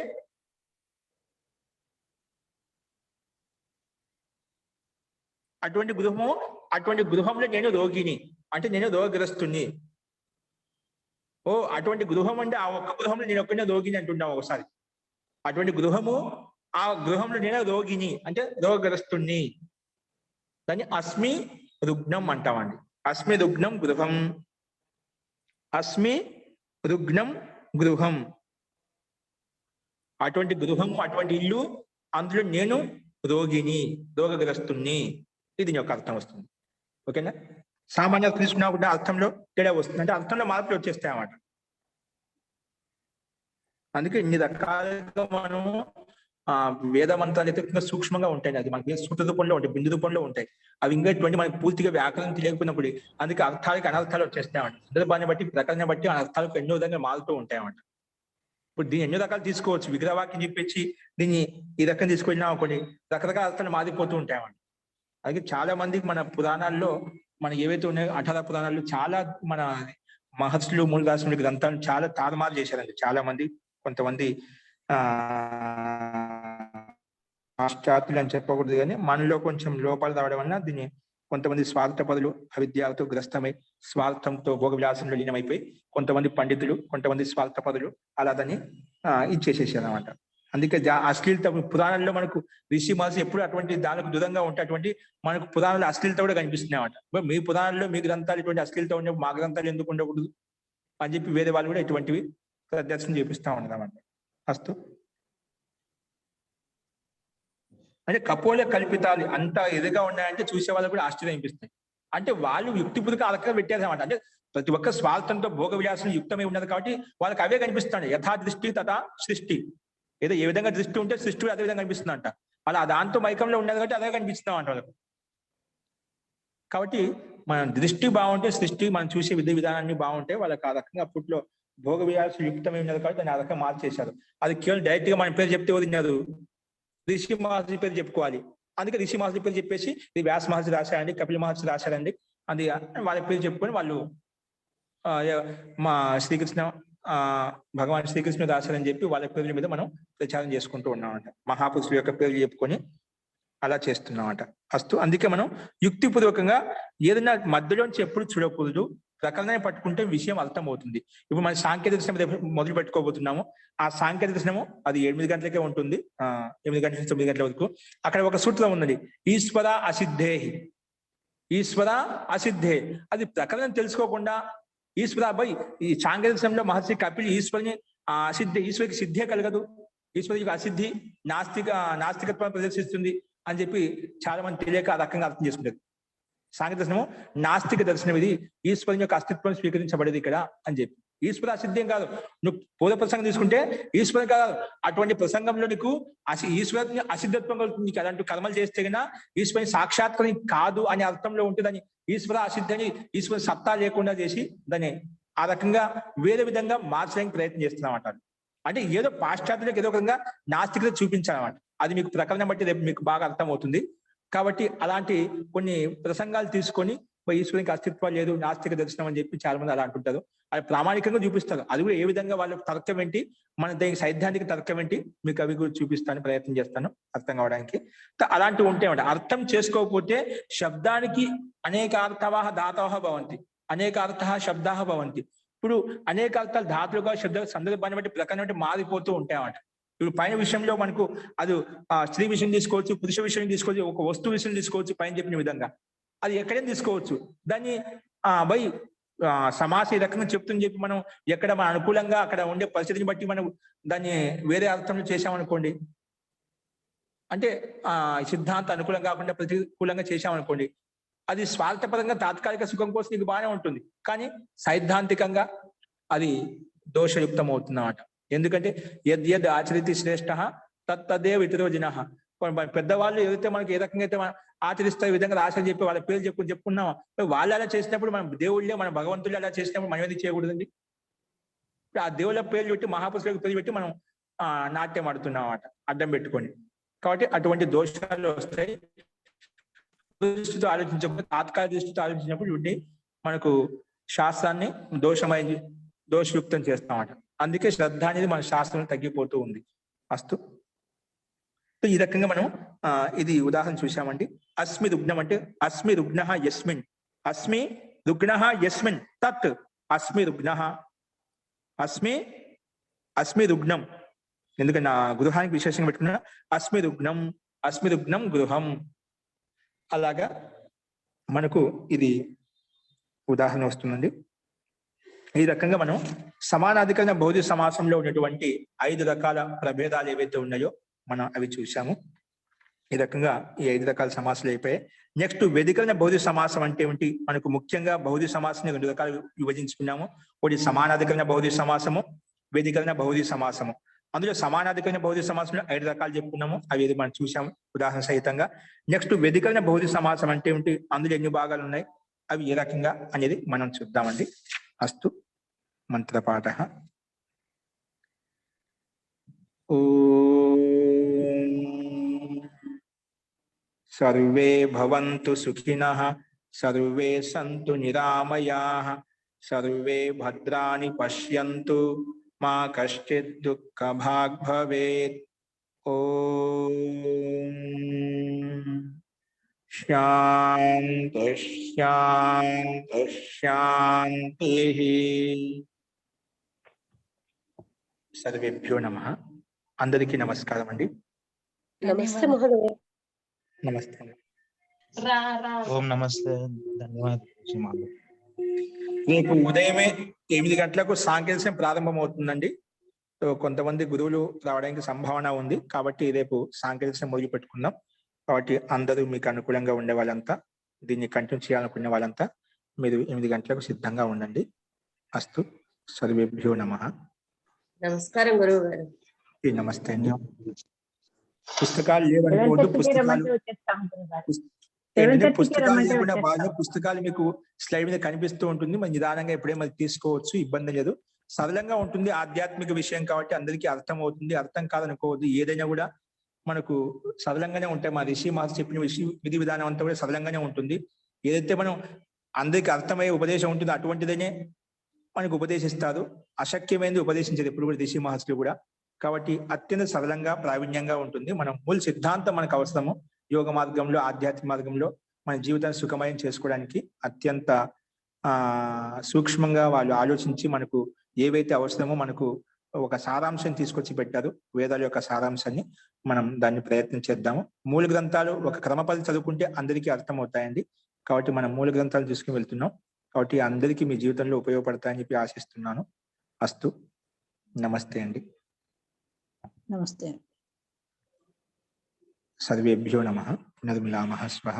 అటువంటి గృహంలో నేను రోగిని అంటే నేను రోగగ్రస్తుని. ఓ అటువంటి గృహం అంటే ఆ ఒక్క గృహంలో నేను ఒక్కనే రోగిని అంటున్నాం ఒకసారి. అటువంటి గృహము, ఆ గృహంలో నేను రోగిని అంటే రోగగ్రస్తుని. దాన్ని అస్మి రుగ్నం అంటామండి. అస్మి రుగ్నం గృహం, అస్మి రుగ్నం గృహం. అటువంటి గృహము, అటువంటి ఇల్లు, అందులో నేను రోగిని, రోగగ్రస్తుని. ఇది దీని యొక్క అర్థం వస్తుంది. ఓకేనా? సామాన్యంగా తీసుకున్నప్పుడు అర్థంలో తేడా వస్తుంది, అంటే అర్థంలో మార్పులు వచ్చేస్తాయి అన్నమాట. అందుకే ఇన్ని రకాలుగా మనం వేద మంత్రాలు అయితే ఇంకా సూక్ష్మంగా ఉంటాయి. అది మనకి సూత్ర రూపంలో ఉంటాయి, బిందు రూపంలో ఉంటాయి. అవి ఇంకా ఇటువంటి మనకి పూర్తిగా వ్యాకరణం తెలియకపోయినప్పుడు అందుకే అర్థాలకి అనర్థాలు వచ్చేస్తాయన్నమాట. సందర్భాన్ని బట్టి, ప్రకరణ బట్టి అనర్థాలకు ఎన్నో విధంగా మారుతూ ఉంటాయన్నమాట. ఇప్పుడు దీన్ని ఎన్నో రకాలు తీసుకోవచ్చు. విగ్రహవాక్యం చెప్పేసి దీన్ని ఈ రకం తీసుకెళ్ళినా కొన్ని రకరకాల అర్థాలు మారిపోతూ ఉంటాయన్నమాట. అలాగే చాలా మందికి మన పురాణాల్లో మన ఏవైతే ఉన్నాయో 18 పురాణాలు చాలా మన మహర్షులు, మూలదాసులు గ్రంథాలు చాలా తారుమారు చేశారండి. చాలా మంది, కొంతమంది పాశ్చాత్యులు అని చెప్పకూడదు కానీ మనలో కొంచెం లోపాలు రావడం వల్ల దీన్ని కొంతమంది స్వార్థపరులు అవిద్యతో గ్రస్తమై స్వార్థంతో భోగ విలాసంలో లీనమైపోయి కొంతమంది పండితులు, కొంతమంది స్వార్థపరులు అలా దాన్ని ఇచ్చేసేసారు అనమాట. అందుకే అశ్లీలత పురాణాల్లో మనకు ఋషి మహర్షి ఎప్పుడు అటువంటి దానికి దూరంగా ఉంటే అటువంటి మనకు పురాణాలు అశ్లీలత కూడా కనిపిస్తున్నాయి అన్నమాట. మీ పురాణాల్లో మీ గ్రంథాలు ఇటువంటి అశ్లీలత ఉన్నప్పుడు మా గ్రంథాలు ఎందుకు ఉండకూడదు అని చెప్పి వేరే వాళ్ళు కూడా ఇటువంటివి ప్రదర్శన చేపిస్తా ఉన్నదన్నమాట. అస్తు అంటే కపోల కల్పితాలు అంత ఎదుగా ఉన్నాయంటే చూసే వాళ్ళు కూడా ఆశ్చర్యం అనిపిస్తాయి. అంటే వాళ్ళు యుక్తిపూర్వక అలకగా పెట్టారు అనమాట. అంటే ప్రతి ఒక్క స్వార్థంతో భోగ విలాసం యుక్తమై ఉన్నది కాబట్టి వాళ్ళకి అవే కనిపిస్తాయి. యథా దృష్టి తథా సృష్టి. ఏదో ఏ విధంగా దృష్టి ఉంటే సృష్టి అదే విధంగా కనిపిస్తుంది అంట. అలా దాంతో మైకంలో ఉన్నది కాబట్టి అదే కనిపిస్తున్నాం అంట వాళ్ళకు. కాబట్టి మన దృష్టి బాగుంటే సృష్టి, మనం చూసే విధానాన్ని బాగుంటే వాళ్ళకి ఆ రకంగా అప్పట్లో భోగ విలాసం యుక్తమై ఉన్నది కాబట్టి దాన్ని ఆ రకంగా మార్చేశారు. అది కేవలం డైరెక్ట్ గా మన పేరు చెప్తే వదిలినారు, ఋషి మహర్షి పేరు చెప్పుకోవాలి. అందుకే ఋషి మహర్షి పేరు చెప్పేసి ఇది వ్యాస మహర్షి రాశారండి, కపిల మహర్షి రాశారండి, అది వాళ్ళ పేరు చెప్పుకొని వాళ్ళు మా శ్రీకృష్ణ భగవాన్ శ్రీకృష్ణుడు రాశారని చెప్పి వాళ్ళ పేర్ల మీద మనం ప్రచారం చేసుకుంటూ ఉన్నామంట. మహాపురుషుల యొక్క పేర్లు చెప్పుకొని అలా చేస్తున్నామంట. అస్తు అందుకే మనం యుక్తిపూర్వకంగా ఏదైనా మధ్యలోంచి ఎప్పుడు చూడకూడదు, ప్రకరణాన్ని పట్టుకుంటే విషయం అర్థమవుతుంది. ఇప్పుడు మన సాంకేతిక దర్శనం మొదలు పెట్టుకోబోతున్నాము. ఆ సాంకేతిక దర్శనము అది 8 గంటలకే ఉంటుంది, 8 గంటల నుంచి 9 గంటల వరకు. అక్కడ ఒక సూత్రం ఉన్నది, ఈశ్వర అసిద్ధే, ఈశ్వర అసిద్ధే. అది ప్రకరణం తెలుసుకోకుండా ఈశ్వర బై ఈ సాంకేతిక దర్శనంలో మహర్షి కపిల్ ఈశ్వరుని అసిద్ధి, ఈశ్వరికి సిద్ధే కలగదు, ఈశ్వరికి అసిద్ధి నాస్తికత్వాన్ని ప్రదర్శిస్తుంది అని చెప్పి చాలా మంది తెలియక ఆ రకంగా అర్థం చేసుకుంటారు. సాంకేతిక దర్శనము నాస్తిక దర్శనం, ఇది ఈశ్వరుని యొక్క అస్తిత్వం స్వీకరించబడేది ఇక్కడ అని చెప్పి. ఈశ్వర అసిద్ధం కాదు. నువ్వు పూర్వ ప్రసంగం తీసుకుంటే ఈశ్వరం కాదు, అటువంటి ప్రసంగంలో నీకు ఈశ్వరుని అసిద్ధత్వం కలుగుతుంది. నీకు అలాంటి కర్మలు చేస్తే కన్నా ఈశ్వరుని సాక్షాత్కరం కాదు అనే అర్థంలో ఉంటే దాన్ని ఈశ్వర అసిద్ధని ఈశ్వరుని సత్తా లేకుండా చేసి దాన్ని ఆ రకంగా వేరే విధంగా మార్చడానికి ప్రయత్నం చేస్తున్నాం అంటారు. అంటే ఏదో పాశ్చాత్యులకు ఏదో విధంగా నాస్తికత చూపించాలన్నమాట. అది మీకు ప్రకరణం బట్టి రేపు మీకు బాగా అర్థమవుతుంది. కాబట్టి అలాంటి కొన్ని ప్రసంగాలు తీసుకొని ఈశ్వరునికి అస్తిత్వం లేదు, నాస్తిక దర్శనం అని చెప్పి చాలా మంది అలా అంటుంటారు. అది ప్రామాణికంగా చూపిస్తారు. అది కూడా ఏ విధంగా వాళ్ళ తర్కం ఏంటి, మన దానికి సైద్ధాంతిక తర్కం ఏంటి, మీకు అవి కూడా చూపిస్తాను, ప్రయత్నం చేస్తాను అర్థం కావడానికి. అలాంటివి ఉంటే అర్థం చేసుకోకపోతే శబ్దానికి అనేక అర్థవాహ ధాతవః భవంతి, అనేక అర్థ శబ్దాహ భవంతి. ఇప్పుడు అనేక అర్థాలు ధాతులుగా శబ్ద సందర్భాన్ని బట్టి ప్రకరణం బట్టి మారిపోతూ ఉంటాయన్నమాట. ఇప్పుడు పైన విషయంలో మనకు అది స్త్రీ విషయం తీసుకోవచ్చు, పురుష విషయం తీసుకోవచ్చు, ఒక వస్తువు విషయం తీసుకోవచ్చు, పైన చెప్పిన విధంగా అది ఎక్కడైనా తీసుకోవచ్చు. దాన్ని బై సమాస ఈ రకంగా చెప్తుందని చెప్పి మనం ఎక్కడ మన అనుకూలంగా అక్కడ ఉండే పరిస్థితిని బట్టి మనం దాన్ని వేరే అర్థంలో చేసామనుకోండి, అంటే సిద్ధాంత అనుకూలంగా కాకుండా ప్రతికూలంగా చేసామనుకోండి, అది స్వార్థపరంగా తాత్కాలిక సుఖం కోసం నీకు బాగానే ఉంటుంది, కానీ సైద్ధాంతికంగా అది దోషయుక్తం అవుతుంది అన్నమాట. ఎందుకంటే యద్ ఆచరితి శ్రేష్ఠ తత్తదేవ ఇతరో జనః. పెద్దవాళ్ళు ఏదైతే మనకి ఏ రకంగా అయితే ఆచరిస్తే ఈ విధంగా రాశ చెప్పి వాళ్ళ పేరు చెప్పుకున్నాం, వాళ్ళు అలా చేసినప్పుడు మనం దేవుళ్ళే మన భగవంతులు అలా చేసినప్పుడు మనం ఏది చేయకూడదండి. ఆ దేవుళ్ళ పేర్లు పెట్టి మహాపురుషులకు పేరు పెట్టి మనం నాట్యం ఆడుతున్నాం అన్నమాట అడ్డం పెట్టుకొని. కాబట్టి అటువంటి దోషాలు వస్తాయి. దృష్టితో ఆలోచించకపోతే తాత్కాలిక దృష్టితో ఆలోచించినప్పుడు ఉండి మనకు శాస్త్రాన్ని దోషయుక్తం చేస్తామట. అందుకే శ్రద్ధ అనేది మన శాస్త్రంలో తగ్గిపోతూ ఉంది. అస్తు సో ఈ రకంగా మనం ఇది ఉదాహరణ చూసామండి. అస్మి రుగ్ణం అంటే అస్మి రుగ్ణ యస్మిన్, అస్మి రుగ్ణ యస్మిన్ తత్, అస్మి రుగ్ణ, అస్మి అస్మి రుగ్ణం, ఎందుకంటే నా గృహానికి విశేషంగా పెట్టుకున్నా అస్మి రుగ్ణం గృహం. అలాగా మనకు ఇది ఉదాహరణ వస్తుందండి. ఈ రకంగా మనం సమానాధికరణ బహుళ సమాసంలో ఉన్నటువంటి 5 రకాల ప్రభేదాలు ఏవైతే ఉన్నాయో మనం అవి చూసాము. ఈ రకంగా ఈ 5 రకాల సమాసాలు అయిపోయాయి. నెక్స్ట్ వ్యధికరణ బహుళ సమాసం అంటే ఏమిటి? మనకు ముఖ్యంగా బహుళ సమాసాన్ని 2 రకాలు విభజించుకున్నాము. ఒకటి సమానాధికరణ బహుళ సమాసము, వ్యధికరణ బహుళ సమాసము. అందులో సమానాధికరణ బహుళ సమాసంలో 5 రకాలు చెప్పుకున్నాము, అవి మనం చూసాము ఉదాహరణ సహితంగా. నెక్స్ట్ వ్యధికరణ బహుళ సమాసం అంటే ఏమిటి, అందులో ఎన్ని భాగాలు ఉన్నాయి, అవి ఏ రకంగా అనేది మనం చూద్దామండి. అస్తు మంత్రపాఠ. ఓం సర్వే భవంతు సుఖినః, సర్వే సంతు నిరామయాః, సర్వే భద్రాణి పశ్యంతు, మా కశ్చిత్ దుఃఖభాగ్ భవేత్. ఓం శాంతి శాంతి శాంతిః. సర్వేభ్యో నమః. అందరికీ నమస్కారం అండి. నమస్తే మహోదయ. నమస్తే అండి. ఓం నమస్తే, ధన్యవాదాలు. రేపు ఉదయమే 8 గంటలకు సాంకేతికం ప్రారంభమవుతుందండి. సో కొంతమంది గురువులు రావడానికి సంభావన ఉంది, కాబట్టి రేపు సాంకేతికం మొదలు పెట్టుకుందాం. కాబట్టి అందరూ మీకు అనుకూలంగా ఉండే వాళ్ళంతా, దీన్ని కంటిన్యూ చేయాలనుకునే వాళ్ళంతా మీరు 8 గంటలకు సిద్ధంగా ఉండండి. అస్తు. సర్వేభ్యో నమః. నమస్కారం గురువు గారు. నమస్తే అండి. పుస్తకాలు లేవనుకోవద్దు, పుస్తకాలు లేకుండా బాగా పుస్తకాలు మీకు స్లైడ్ మీద కనిపిస్తూ ఉంటుంది. మరి నిదానంగా ఎప్పుడే మరి తీసుకోవచ్చు, ఇబ్బంది లేదు. సరళంగా ఉంటుంది, ఆధ్యాత్మిక విషయం కాబట్టి అందరికీ అర్థం అవుతుంది. అర్థం కాదనుకోవద్దు, ఏదైనా కూడా మనకు సరళంగానే ఉంటాయి. మా రిషి మాస్టర్ చెప్పిన విధి విధానం అంతా కూడా సరళంగానే ఉంటుంది. ఏదైతే మనం అందరికి అర్థమయ్యే ఉపదేశం ఉంటుందో అటువంటిదనే మనకు ఉపదేశిస్తారు. అశక్యమైనది ఉపదేశించేది ఎప్పుడు కూడా రిషి మహర్షులు కూడా. కాబట్టి అత్యంత సరళంగా ప్రావీణ్యంగా ఉంటుంది. మనం మూల సిద్ధాంతం మనకు అవసరము. యోగ మార్గంలో, ఆధ్యాత్మిక మార్గంలో మన జీవితాన్ని సుఖమయం చేసుకోవడానికి అత్యంత సూక్ష్మంగా వాళ్ళు ఆలోచించి మనకు ఏవైతే అవసరమో మనకు ఒక సారాంశం తీసుకొచ్చి పెట్టారు. వేదాల యొక్క సారాంశాన్ని మనం దాన్ని ప్రయత్నం చేద్దాము. మూల గ్రంథాలు ఒక క్రమపద్ధతి చదువుకుంటే అందరికీ అర్థమవుతాయండి. కాబట్టి మనం మూల గ్రంథాలు తీసుకుని వెళ్తున్నాం. కాబట్టి అందరికీ మీ జీవితంలో ఉపయోగపడతాయని చెప్పి ఆశిస్తున్నాను. అస్తు. నమస్తే అండి. నమస్తే. సర్వేభ్యో నమః. పునర్మిలామః. స్వః.